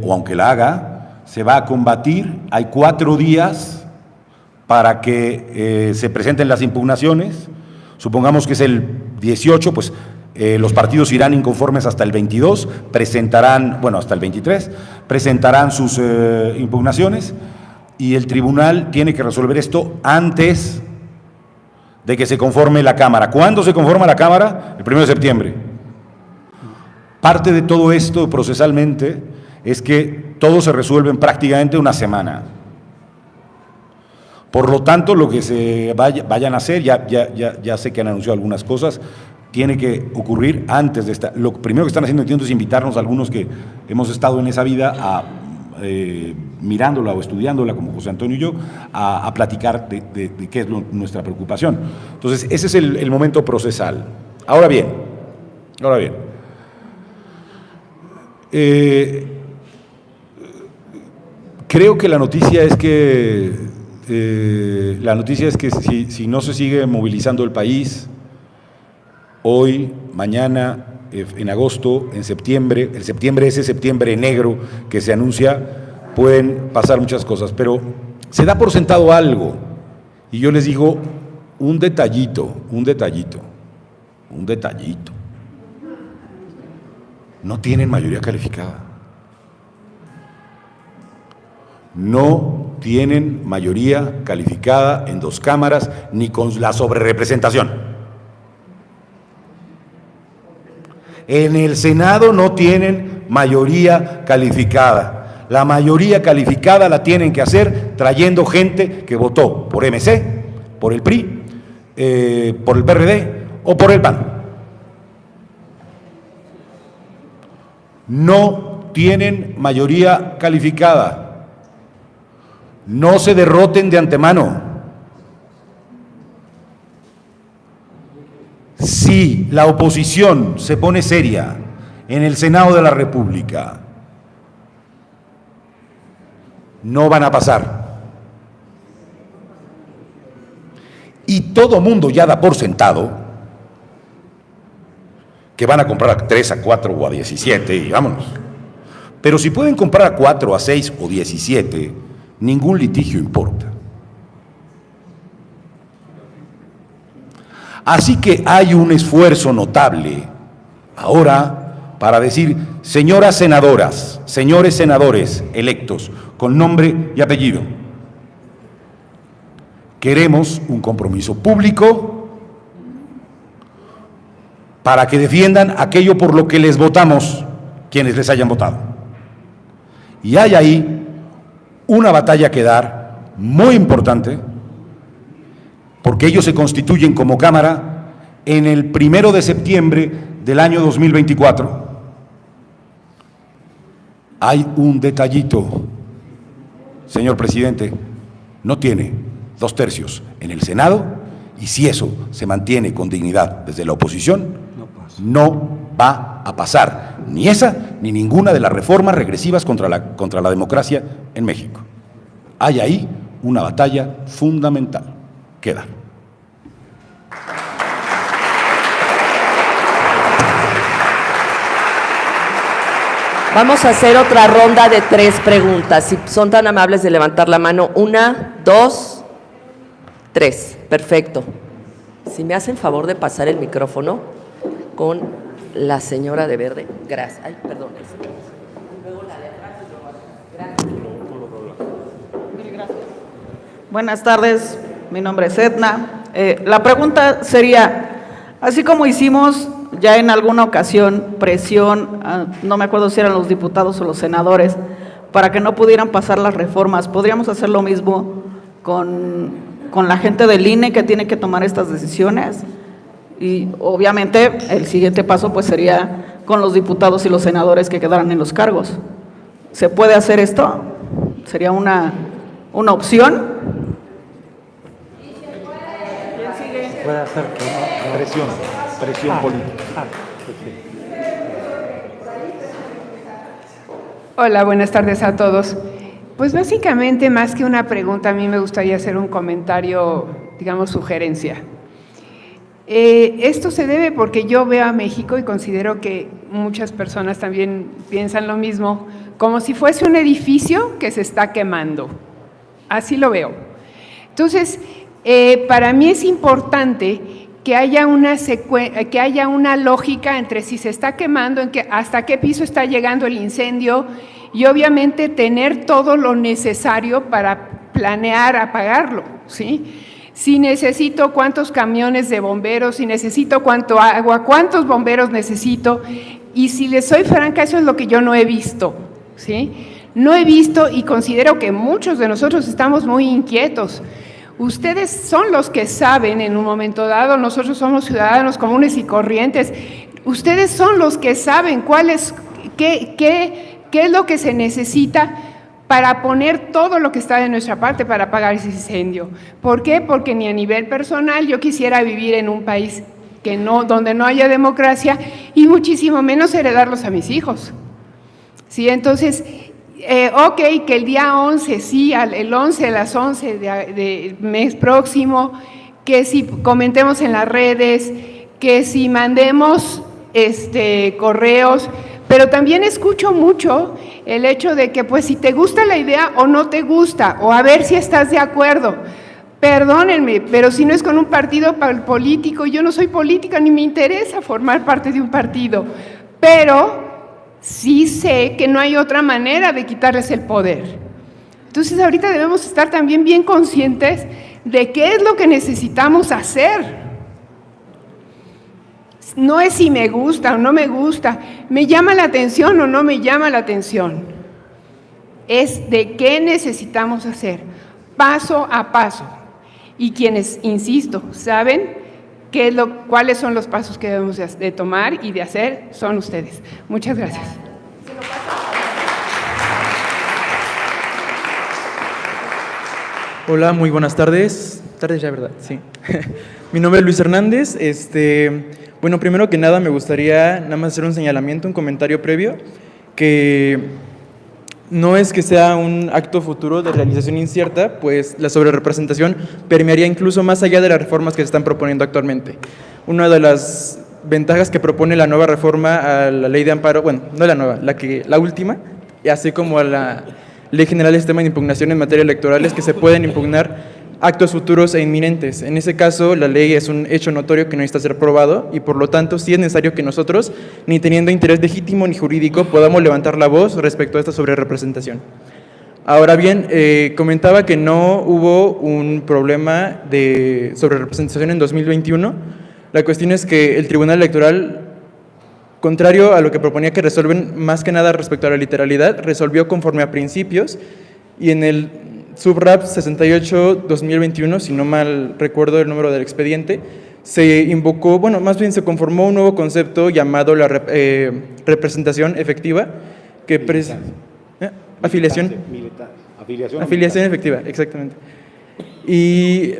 o aunque la haga, se va a combatir. Hay 4 días para que se presenten las impugnaciones. Supongamos que es el 18, pues los partidos irán inconformes hasta el 22, hasta el 23, presentarán sus impugnaciones, y el tribunal tiene que resolver esto antes de que se conforme la Cámara. ¿Cuándo se conforma la Cámara? El 1 de septiembre. Parte de todo esto procesalmente es que todo se resuelve en prácticamente una semana. Por lo tanto, lo que se vayan a hacer, ya sé que han anunciado algunas cosas, tiene que ocurrir antes de esta. Lo primero que están haciendo, entiendo, es invitarnos a algunos que hemos estado en esa vida a mirándola o estudiándola, como José Antonio y yo, a platicar de qué es nuestra preocupación. Entonces, ese es el momento procesal. Ahora bien, creo que la noticia es que si no se sigue movilizando el país, hoy, mañana, en agosto, en septiembre, ese septiembre negro que se anuncia, pueden pasar muchas cosas, pero se da por sentado algo, y yo les digo un detallito. No tienen mayoría calificada. No tienen mayoría calificada en 2 cámaras, ni con la sobrerepresentación. En el Senado no tienen mayoría calificada. La mayoría calificada la tienen que hacer trayendo gente que votó por MC, por el PRI, por el PRD o por el PAN. No tienen mayoría calificada. No se derroten de antemano. Si la oposición se pone seria en el Senado de la República, no van a pasar. Y todo mundo ya da por sentado que van a comprar a 3, a 4 o a 17 y vámonos. Pero si pueden comprar a 4, a 6 o 17, ningún litigio importa. Así que hay un esfuerzo notable ahora para decir, señoras senadoras, señores senadores electos con nombre y apellido, queremos un compromiso público para que defiendan aquello por lo que les votamos, quienes les hayan votado. Y hay ahí una batalla que dar muy importante, porque ellos se constituyen como Cámara en el 1 de septiembre del año 2024. Hay un detallito, señor presidente, no tiene 2/3 en el Senado, y si eso se mantiene con dignidad desde la oposición, no va a pasar ni esa ni ninguna de las reformas regresivas contra la democracia en México. Hay ahí una batalla fundamental. Queda. Vamos a hacer otra ronda de 3 preguntas. Si son tan amables de levantar la mano. 1, 2, 3. Perfecto. Si me hacen favor de pasar el micrófono. con la señora de verde. Gracias. Ay, perdón. Buenas tardes, mi nombre es Edna. La pregunta sería, así como hicimos ya en alguna ocasión presión, no me acuerdo si eran los diputados o los senadores, para que no pudieran pasar las reformas, ¿podríamos hacer lo mismo con la gente del INE que tiene que tomar estas decisiones? Y obviamente el siguiente paso pues sería con los diputados y los senadores que quedaran en los cargos. ¿Se puede hacer esto? ¿Sería una opción? Puede hacer que no. Presión política. Pues sí. Hola, buenas tardes a todos. Pues básicamente, más que una pregunta, a mí me gustaría hacer un comentario, digamos, sugerencia. Esto se debe porque yo veo a México y considero que muchas personas también piensan lo mismo, como si fuese un edificio que se está quemando. Así lo veo. Entonces, para mí es importante que haya una lógica entre si se está quemando, hasta qué piso está llegando el incendio y obviamente tener todo lo necesario para planear apagarlo, ¿sí? Si necesito cuántos camiones de bomberos, si necesito cuánto agua, cuántos bomberos necesito, y si les soy franca, eso es lo que yo no he visto, ¿sí? No he visto y considero que muchos de nosotros estamos muy inquietos. Ustedes son los que saben en un momento dado, nosotros somos ciudadanos comunes y corrientes, ustedes son los que saben qué es lo que se necesita para poner todo lo que está de nuestra parte para apagar ese incendio. ¿Por qué? Porque ni a nivel personal yo quisiera vivir en un país donde no haya democracia y muchísimo menos heredarlos a mis hijos. ¿Sí? Entonces, ok, que el día 11, sí, el 11 a las 11 del mes próximo, que si comentemos en las redes, que si mandemos correos, pero también escucho mucho el hecho de que pues si te gusta la idea o no te gusta, o a ver si estás de acuerdo. Perdónenme, pero si no es con un partido político, yo no soy política ni me interesa formar parte de un partido, pero sí sé que no hay otra manera de quitarles el poder. Entonces ahorita debemos estar también bien conscientes de qué es lo que necesitamos hacer. No es si me gusta o no me gusta, me llama la atención o no me llama la atención. Es de qué necesitamos hacer, paso a paso. Y quienes, insisto, saben cuáles son los pasos que debemos de tomar y de hacer, son ustedes. Muchas gracias. Hola, muy buenas tardes. Tardes ya, ¿verdad? Sí. Mi nombre es Luis Hernández. Bueno, primero que nada me gustaría nada más hacer un señalamiento, un comentario previo, que no es que sea un acto futuro de realización incierta, pues la sobrerepresentación permearía incluso más allá de las reformas que se están proponiendo actualmente. Una de las ventajas que propone la nueva reforma a la ley de amparo, bueno, no la nueva, la última, y así como a la Ley General de Sistema de Impugnación en materia electoral, es que se pueden impugnar actos futuros e inminentes. En ese caso, la ley es un hecho notorio que no necesita ser probado y por lo tanto sí es necesario que nosotros, ni teniendo interés legítimo ni jurídico, podamos levantar la voz respecto a esta sobrerepresentación. Ahora bien, comentaba que no hubo un problema de sobrerepresentación en 2021. La cuestión es que el Tribunal Electoral, contrario a lo que proponía que resuelven más que nada respecto a la literalidad, resolvió conforme a principios y en el Subrap 68-2021, si no mal recuerdo el número del expediente, se invocó, bueno, más bien se conformó un nuevo concepto llamado la representación efectiva, que afiliación efectiva, exactamente. Y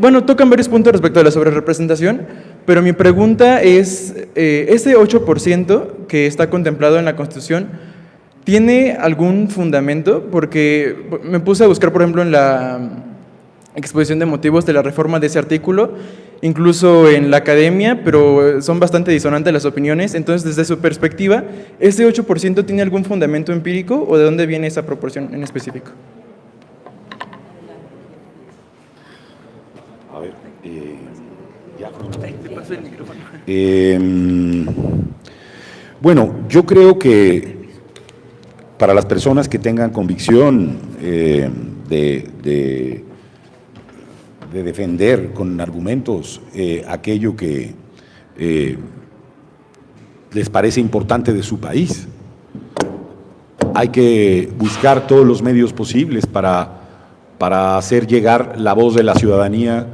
bueno, tocan varios puntos respecto a la sobrerepresentación, pero mi pregunta es, ese 8% que está contemplado en la Constitución, ¿tiene algún fundamento? Porque me puse a buscar, por ejemplo, en la exposición de motivos de la reforma de ese artículo, incluso en la academia, pero son bastante disonantes las opiniones. Entonces, desde su perspectiva, ¿ese 8% tiene algún fundamento empírico o de dónde viene esa proporción en específico? A ver, ya. Bueno, yo creo que para las personas que tengan convicción de defender con argumentos aquello que les parece importante de su país, hay que buscar todos los medios posibles para hacer llegar la voz de la ciudadanía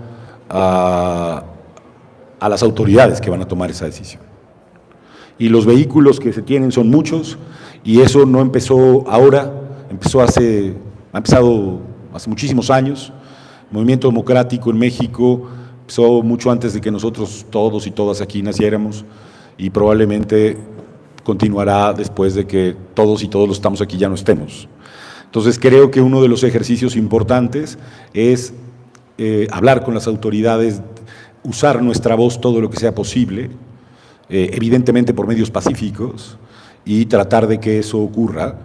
a las autoridades que van a tomar esa decisión. Y los vehículos que se tienen son muchos, y eso no empezó ahora, ha empezado hace muchísimos años. El movimiento democrático en México empezó mucho antes de que nosotros todos y todas aquí naciéramos, y probablemente continuará después de que todos y todos los que estamos aquí ya no estemos. Entonces creo que uno de los ejercicios importantes es hablar con las autoridades, usar nuestra voz todo lo que sea posible, evidentemente por medios pacíficos, y tratar de que eso ocurra,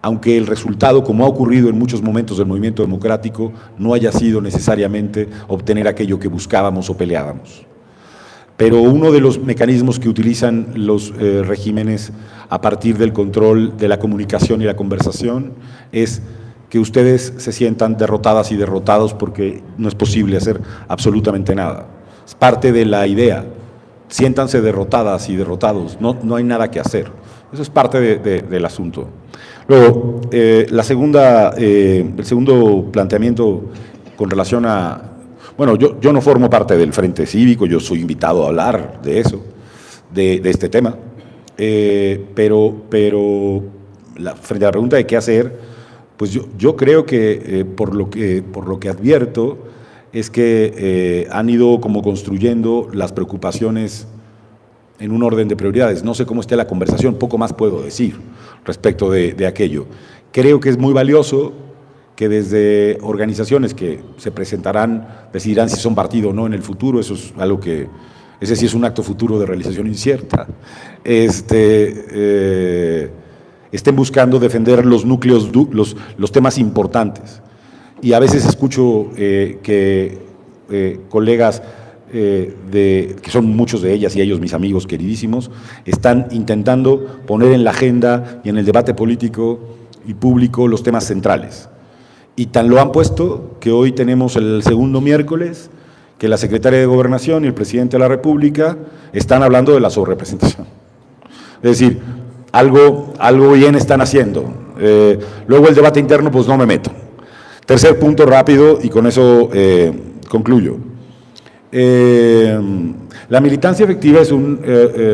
aunque el resultado, como ha ocurrido en muchos momentos del movimiento democrático, no haya sido necesariamente obtener aquello que buscábamos o peleábamos. Pero uno de los mecanismos que utilizan los regímenes a partir del control de la comunicación y la conversación es que ustedes se sientan derrotadas y derrotados porque no es posible hacer absolutamente nada. Es parte de la idea. Siéntanse derrotadas y derrotados, no hay nada que hacer. Eso es parte del asunto. Luego, el segundo planteamiento con relación a... Bueno, yo no formo parte del Frente Cívico, yo soy invitado a hablar de eso, de este tema, pero frente a la pregunta de qué hacer, pues yo creo que por lo que advierto es que han ido como construyendo las preocupaciones en un orden de prioridades. No sé cómo esté la conversación, poco más puedo decir respecto de aquello. Creo que es muy valioso que desde organizaciones que se presentarán, decidirán si son partido o no en el futuro, eso es algo que, ese sí es un acto futuro de realización incierta, estén buscando defender los núcleos, los temas importantes. Y a veces escucho que colegas, que son muchos de ellas y ellos mis amigos queridísimos, están intentando poner en la agenda y en el debate político y público los temas centrales. Y tan lo han puesto que hoy tenemos el segundo miércoles que la secretaria de Gobernación y el presidente de la República están hablando de la sobrerepresentación. Es decir, algo bien están haciendo. Luego el debate interno, pues no me meto. Tercer punto rápido, y con eso concluyo. La militancia efectiva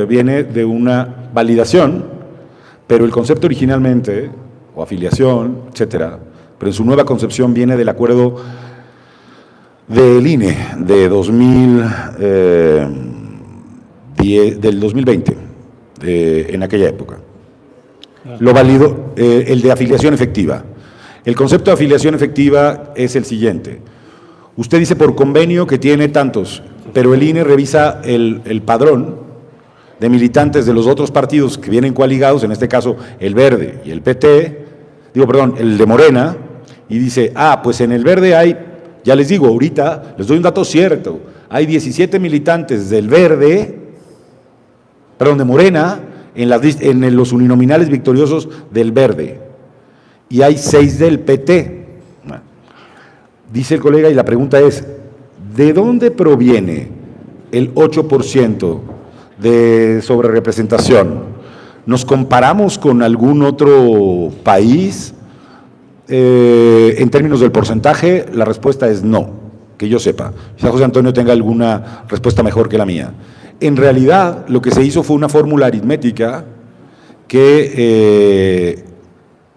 viene de una validación, pero el concepto originalmente, o afiliación, etcétera, pero en su nueva concepción viene del acuerdo del INE de del 2020, en aquella época. Lo validó el de afiliación efectiva. El concepto de afiliación efectiva es el siguiente. Usted dice por convenio que tiene tantos, pero el INE revisa el padrón de militantes de los otros partidos que vienen coaligados, en este caso el Verde y el PT, el de Morena, y dice, pues en el Verde hay, ya les digo, ahorita les doy un dato cierto, hay 17 militantes del Verde, de Morena, en los uninominales victoriosos del Verde, y hay 6 del PT. Dice el colega, y la pregunta es, ¿de dónde proviene el 8% de sobrerepresentación? ¿Nos comparamos con algún otro país? En términos del porcentaje, la respuesta es no, que yo sepa. Quizá José Antonio tenga alguna respuesta mejor que la mía. En realidad, lo que se hizo fue una fórmula aritmética que,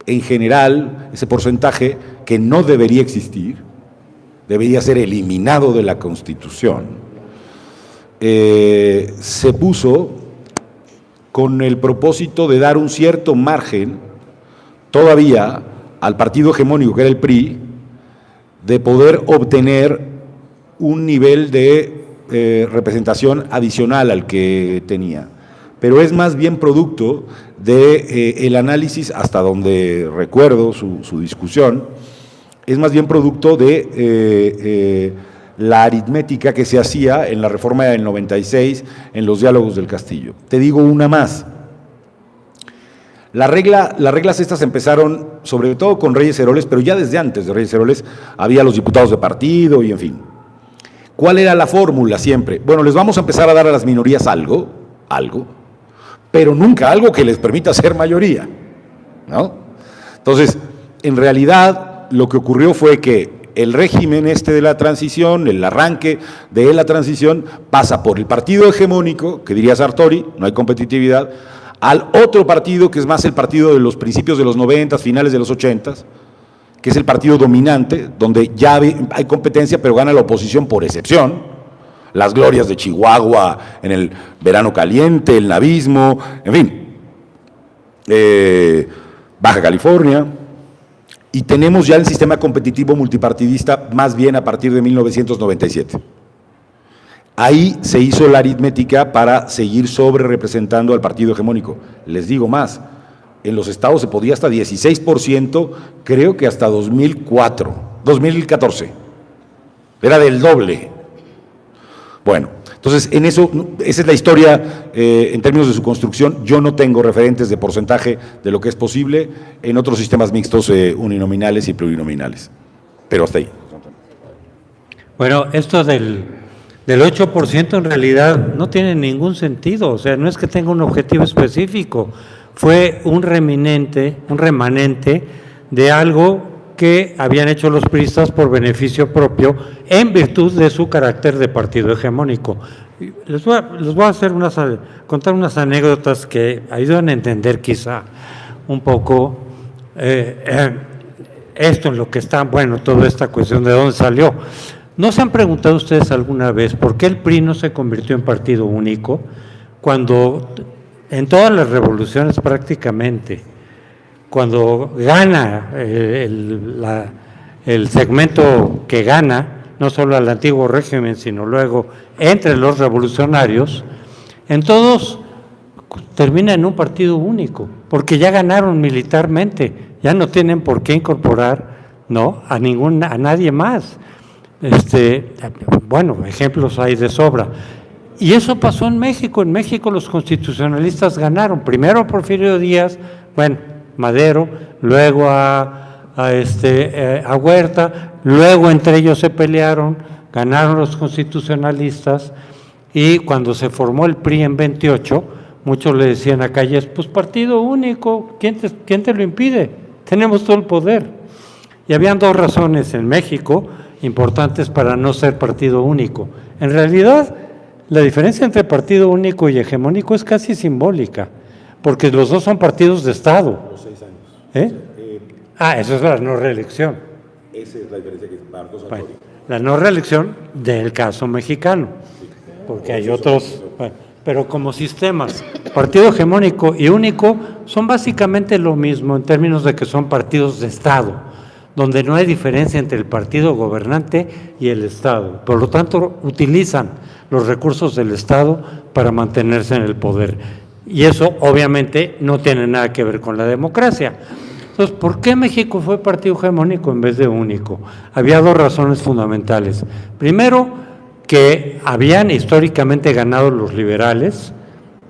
en general, ese porcentaje que no debería existir, debería ser eliminado de la Constitución, se puso con el propósito de dar un cierto margen todavía al partido hegemónico que era el PRI, de poder obtener un nivel de representación adicional al que tenía. Pero es más bien producto del análisis, hasta donde recuerdo su discusión, es más bien producto de la aritmética que se hacía en la reforma del 96, en los diálogos del Castillo. Te digo una más. Las reglas estas empezaron sobre todo con Reyes Heroles, pero ya desde antes de Reyes Heroles había los diputados de partido y en fin. ¿Cuál era la fórmula siempre? Bueno, les vamos a empezar a dar a las minorías algo, pero nunca algo que les permita ser mayoría, ¿no? Entonces, en realidad, lo que ocurrió fue que el régimen de la transición, el arranque de la transición, pasa por el partido hegemónico, que diría Sartori, no hay competitividad, al otro partido, que es más el partido de los principios de los 90, finales de los 80, que es el partido dominante, donde ya hay competencia, pero gana la oposición por excepción. Las glorias de Chihuahua en el verano caliente, el navismo, en fin. Baja California. Y tenemos ya el sistema competitivo multipartidista más bien a partir de 1997. Ahí se hizo la aritmética para seguir sobre representando al partido hegemónico. Les digo más, en los estados se podía hasta 16%, creo que hasta 2014. Era del doble. Bueno, entonces en eso, esa es la historia en términos de su construcción. Yo no tengo referentes de porcentaje de lo que es posible en otros sistemas mixtos uninominales y plurinominales, pero hasta ahí. Bueno, esto del 8% en realidad no tiene ningún sentido, o sea, no es que tenga un objetivo específico, fue un remanente de algo que habían hecho los priistas por beneficio propio en virtud de su carácter de partido hegemónico. Les voy a contar unas anécdotas que ayudan a entender quizá un poco esto en lo que está, bueno, toda esta cuestión de dónde salió. ¿No se han preguntado ustedes alguna vez por qué el PRI no se convirtió en partido único cuando en todas las revoluciones prácticamente, cuando gana el segmento que gana, no solo al antiguo régimen, sino luego entre los revolucionarios, en todos termina en un partido único, porque ya ganaron militarmente, ya no tienen por qué incorporar, ¿no?, a nadie más. Bueno, ejemplos hay de sobra. Y eso pasó en México. En México los constitucionalistas ganaron, primero a Porfirio Díaz, bueno, Madero, luego a Huerta, luego entre ellos se pelearon, ganaron los constitucionalistas, y cuando se formó el PRI en 28, muchos le decían a Calles, pues partido único, ¿quién te lo impide? Tenemos todo el poder. Y habían dos razones en México importantes para no ser partido único. En realidad, la diferencia entre partido único y hegemónico es casi simbólica, porque los dos son partidos de Estado. Los 6 años. Eso es la no reelección. Esa es la diferencia que marcó Sartori. Bueno, la no reelección del caso mexicano, porque hay otros, pero como sistemas, partido hegemónico y único son básicamente lo mismo en términos de que son partidos de Estado, donde no hay diferencia entre el partido gobernante y el Estado. Por lo tanto, utilizan los recursos del Estado para mantenerse en el poder. Y eso, obviamente, no tiene nada que ver con la democracia. Entonces, ¿por qué México fue partido hegemónico en vez de único? Había dos razones fundamentales. Primero, que habían históricamente ganado los liberales,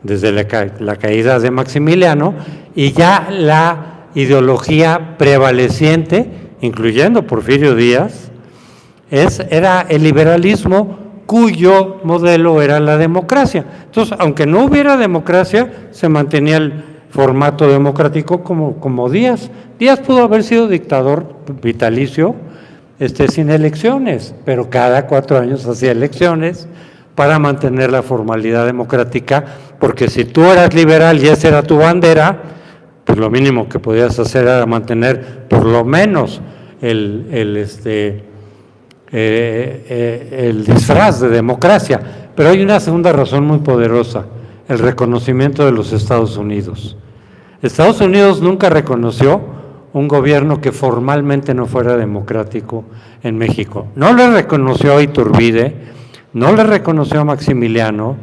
desde la caída de Maximiliano, y ya la ideología prevaleciente, incluyendo Porfirio Díaz, era el liberalismo cuyo modelo era la democracia. Entonces, aunque no hubiera democracia, se mantenía el formato democrático como Díaz. Díaz pudo haber sido dictador vitalicio sin elecciones, pero cada 4 años hacía elecciones para mantener la formalidad democrática, porque si tú eras liberal y esa era tu bandera, pues lo mínimo que podías hacer era mantener por lo menos el disfraz de democracia. Pero hay una segunda razón muy poderosa, el reconocimiento de los Estados Unidos. Estados Unidos nunca reconoció un gobierno que formalmente no fuera democrático en México. No le reconoció a Iturbide, no le reconoció a Maximiliano,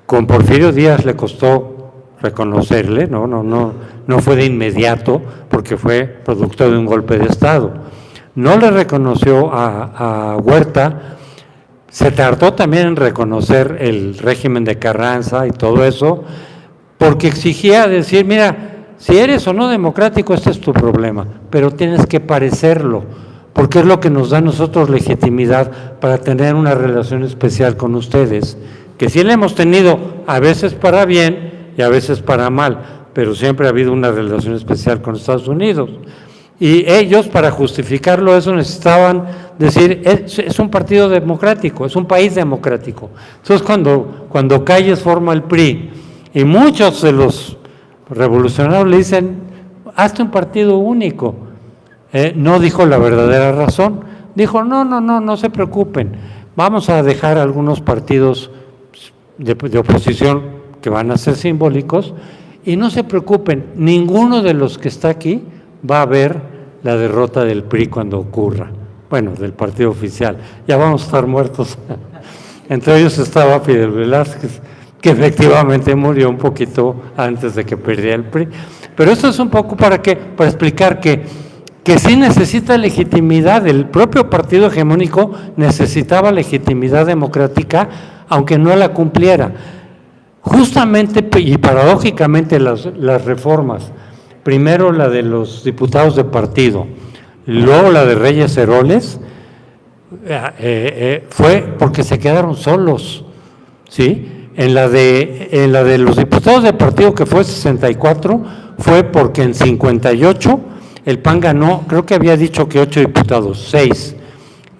con Porfirio Díaz le costó reconocerle, no fue de inmediato porque fue producto de un golpe de Estado. No le reconoció a Huerta, Se tardó también en reconocer el régimen de Carranza y todo eso, porque exigía decir, mira, si eres o no democrático, este es tu problema, pero tienes que parecerlo, porque es lo que nos da a nosotros legitimidad para tener una relación especial con ustedes, que sí la hemos tenido a veces para bien y a veces para mal, pero siempre ha habido una relación especial con Estados Unidos. Y ellos, para justificarlo eso, necesitaban decir, es un partido democrático, es un país democrático. Entonces, cuando Calles forma el PRI, y muchos de los revolucionarios le dicen, hazte un partido único, no dijo la verdadera razón, dijo, no se preocupen, vamos a dejar algunos partidos de oposición que van a ser simbólicos, y no se preocupen, ninguno de los que está aquí va a ver la derrota del PRI cuando ocurra, bueno, del partido oficial, ya vamos a estar muertos. Entre ellos estaba Fidel Velázquez, que efectivamente murió un poquito antes de que perdiera el PRI. Pero esto es un poco para explicar que sí necesita legitimidad, el propio partido hegemónico necesitaba legitimidad democrática, aunque no la cumpliera. Justamente y paradójicamente las reformas, primero la de los diputados de partido, luego la de Reyes Heroles, fue porque se quedaron solos, ¿sí? En la de los diputados de partido, que fue 64, fue porque en 58 el PAN ganó, creo que había dicho que 8 diputados, 6,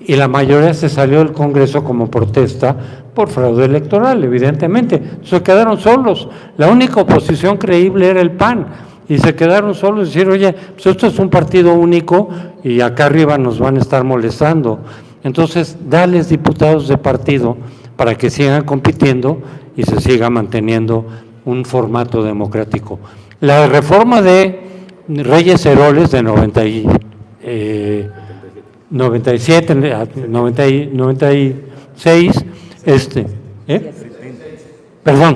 y la mayoría se salió del Congreso como protesta por fraude electoral, evidentemente. Se quedaron solos, la única oposición creíble era el PAN, y se quedaron solos y decir, oye, pues esto es un partido único y acá arriba nos van a estar molestando. Entonces, dales diputados de partido para que sigan compitiendo y se siga manteniendo un formato democrático. La reforma de Reyes Heroles de 97, 96,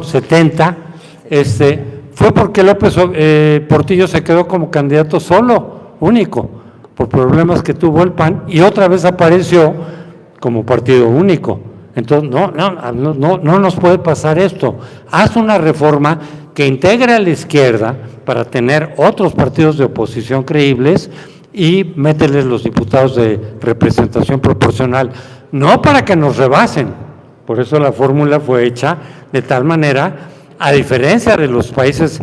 70, fue porque López Portillo se quedó como candidato solo, único, por problemas que tuvo el PAN, y otra vez apareció como partido único. Entonces, no nos puede pasar esto. Haz una reforma que integre a la izquierda para tener otros partidos de oposición creíbles y mételes los diputados de representación proporcional, no para que nos rebasen. Por eso la fórmula fue hecha de tal manera, a diferencia de los países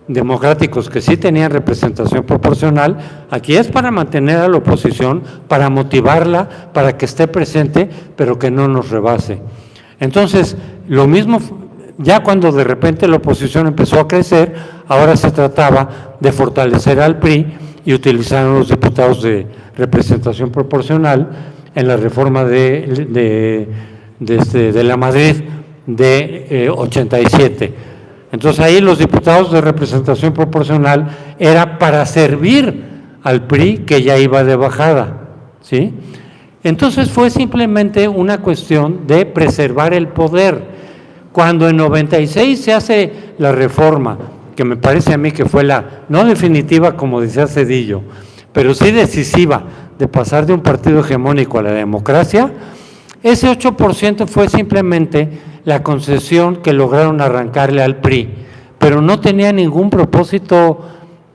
democráticos que sí tenían representación proporcional, aquí es para mantener a la oposición, para motivarla, para que esté presente, pero que no nos rebase. Entonces, lo mismo, ya cuando de repente la oposición empezó a crecer, ahora se trataba de fortalecer al PRI y utilizaron los diputados de representación proporcional en la reforma de la Madrid de 87. Entonces ahí los diputados de representación proporcional era para servir al PRI, que ya iba de bajada, ¿sí? Entonces fue simplemente una cuestión de preservar el poder. Cuando en 96 se hace la reforma, que me parece a mí que fue la no definitiva, como decía Zedillo, pero sí decisiva, de pasar de un partido hegemónico a la democracia, ese 8% fue simplemente la concesión que lograron arrancarle al PRI, pero no tenía ningún propósito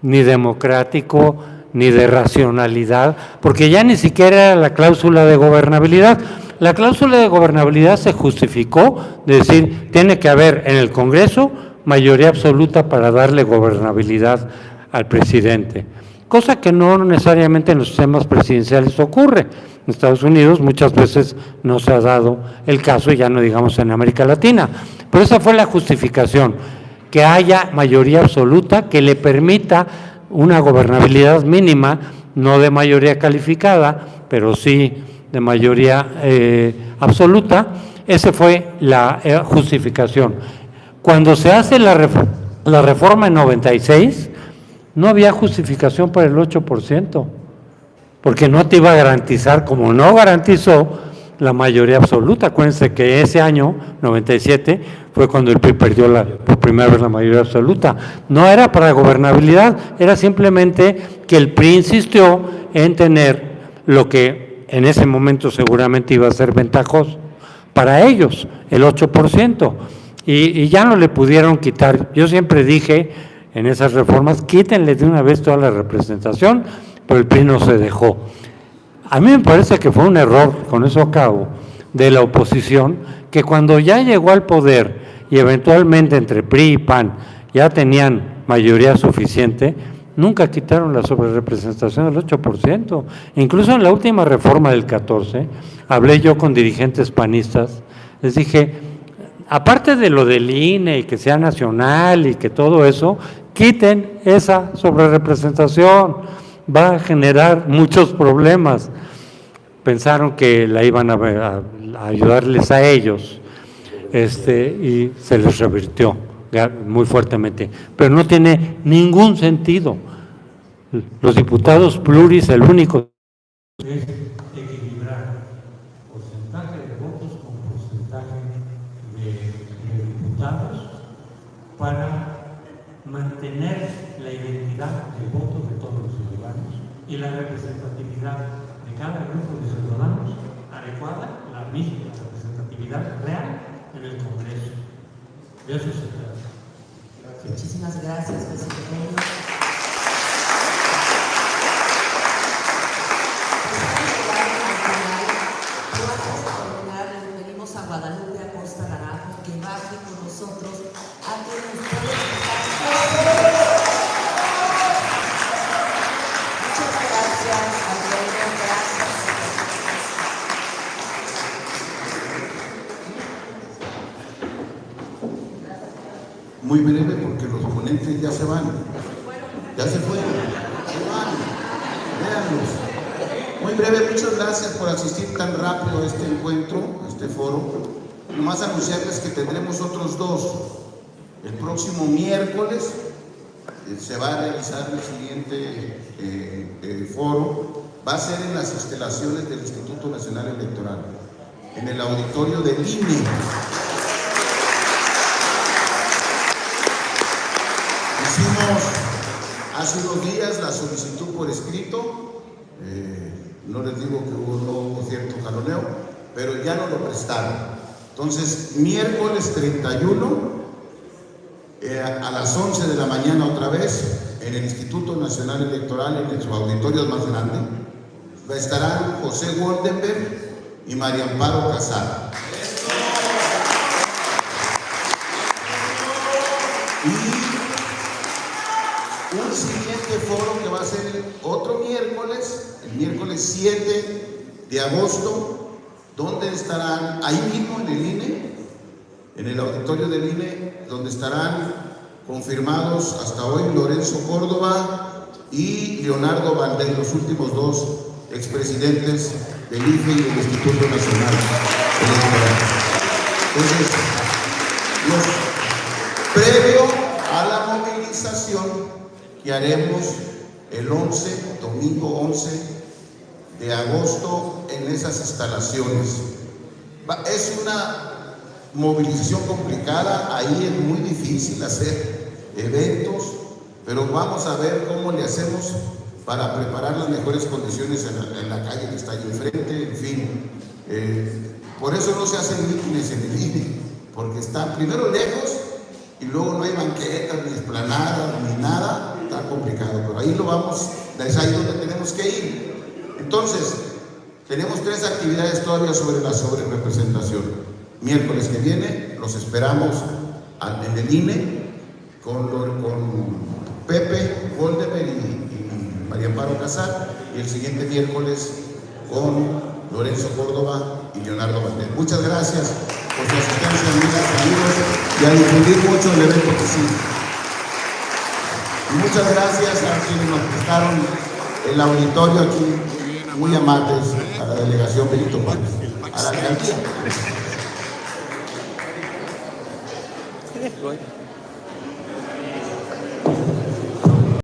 ni democrático ni de racionalidad, porque ya ni siquiera era la cláusula de gobernabilidad. La cláusula de gobernabilidad se justificó de decir, tiene que haber en el Congreso mayoría absoluta para darle gobernabilidad al presidente, cosa que no necesariamente en los sistemas presidenciales ocurre. En Estados Unidos muchas veces no se ha dado el caso, y ya no digamos en América Latina. Pero esa fue la justificación, que haya mayoría absoluta que le permita una gobernabilidad mínima, no de mayoría calificada, pero sí de mayoría absoluta. Esa fue la justificación. Cuando se hace la reforma en 96, no había justificación para el 8%. Porque no te iba a garantizar, como no garantizó la mayoría absoluta. Acuérdense que ese año, 97, fue cuando el PRI perdió por primera vez la mayoría absoluta. No era para gobernabilidad, era simplemente que el PRI insistió en tener lo que en ese momento seguramente iba a ser ventajoso para ellos, el 8%, y ya no le pudieron quitar. Yo siempre dije en esas reformas, quítenle de una vez toda la representación, pero el PRI no se dejó. A mí me parece que fue un error, con eso acabo, de la oposición, que cuando ya llegó al poder y eventualmente entre PRI y PAN ya tenían mayoría suficiente, nunca quitaron la sobrerepresentación del 8%. Incluso en la última reforma del 14, hablé yo con dirigentes panistas, les dije, aparte de lo del INE y que sea nacional y que todo eso, quiten esa sobrerepresentación, va a generar muchos problemas. Pensaron que la iban a ayudarles a ellos, y se les revirtió muy fuertemente. Pero no tiene ningún sentido. Los diputados pluris, el único es equilibrar porcentaje de votos con porcentaje de diputados para mantener la identidad del voto de todos los ciudadanos y la representatividad de cada grupo de ciudadanos adecuada, la misma representatividad real en el Congreso. De eso se trata. Muchísimas gracias, viceministro. Le pedimos a Guadalupe Acosta Naranjo que baje con nosotros a quienes pueden estar. Muchas gracias, Alfredo, gracias. Muy breve porque los ponentes ya se van. Ya se fueron. Se van. Véanlos. Muy breve, muchas gracias por asistir tan rápido a este encuentro, a este foro. Nomás anunciarles que tendremos otros dos. El próximo miércoles se va a realizar el siguiente foro. Va a ser en las instalaciones del Instituto Nacional Electoral, en el auditorio del INE. Hicimos hace unos días la solicitud por escrito, no les digo que hubo cierto jaloneo, pero ya no lo prestaron. Entonces, miércoles 31, a las 11 de la mañana otra vez, en el Instituto Nacional Electoral, en su auditorio más grande, estarán José Goldenberg y María Amparo Casar. Un siguiente foro que va a ser otro miércoles, el miércoles 7 de agosto, donde estarán, ahí mismo en el INE, en el auditorio del INE, donde estarán confirmados hasta hoy Lorenzo Córdoba y Leonardo Valdés, los últimos dos expresidentes del IFE y del Instituto Nacional Electoral. Entonces, previo a la movilización que haremos el 11, domingo 11 de agosto en esas instalaciones. Es una movilización complicada, ahí es muy difícil hacer eventos, pero vamos a ver cómo le hacemos para preparar las mejores condiciones en la calle que está ahí enfrente, en fin. Por eso no se hacen mítines en el INE, porque están primero lejos y luego no hay banquetas, ni esplanadas, ni nada. Está complicado, pero ahí lo vamos, es ahí donde tenemos que ir. Entonces, tenemos 3 actividades todavía sobre la sobrerepresentación. Miércoles que viene los esperamos en el INE con Pepe Goldenberg y María Amparo Casar, y el siguiente miércoles con Lorenzo Córdoba y Leonardo Valdés. Muchas gracias por su asistencia, amigas, amigos, y a difundir mucho el evento que sigue. Y muchas gracias a quienes nos prestaron el auditorio aquí, muy amables, a la delegación Benito Juárez, a la alcaldía.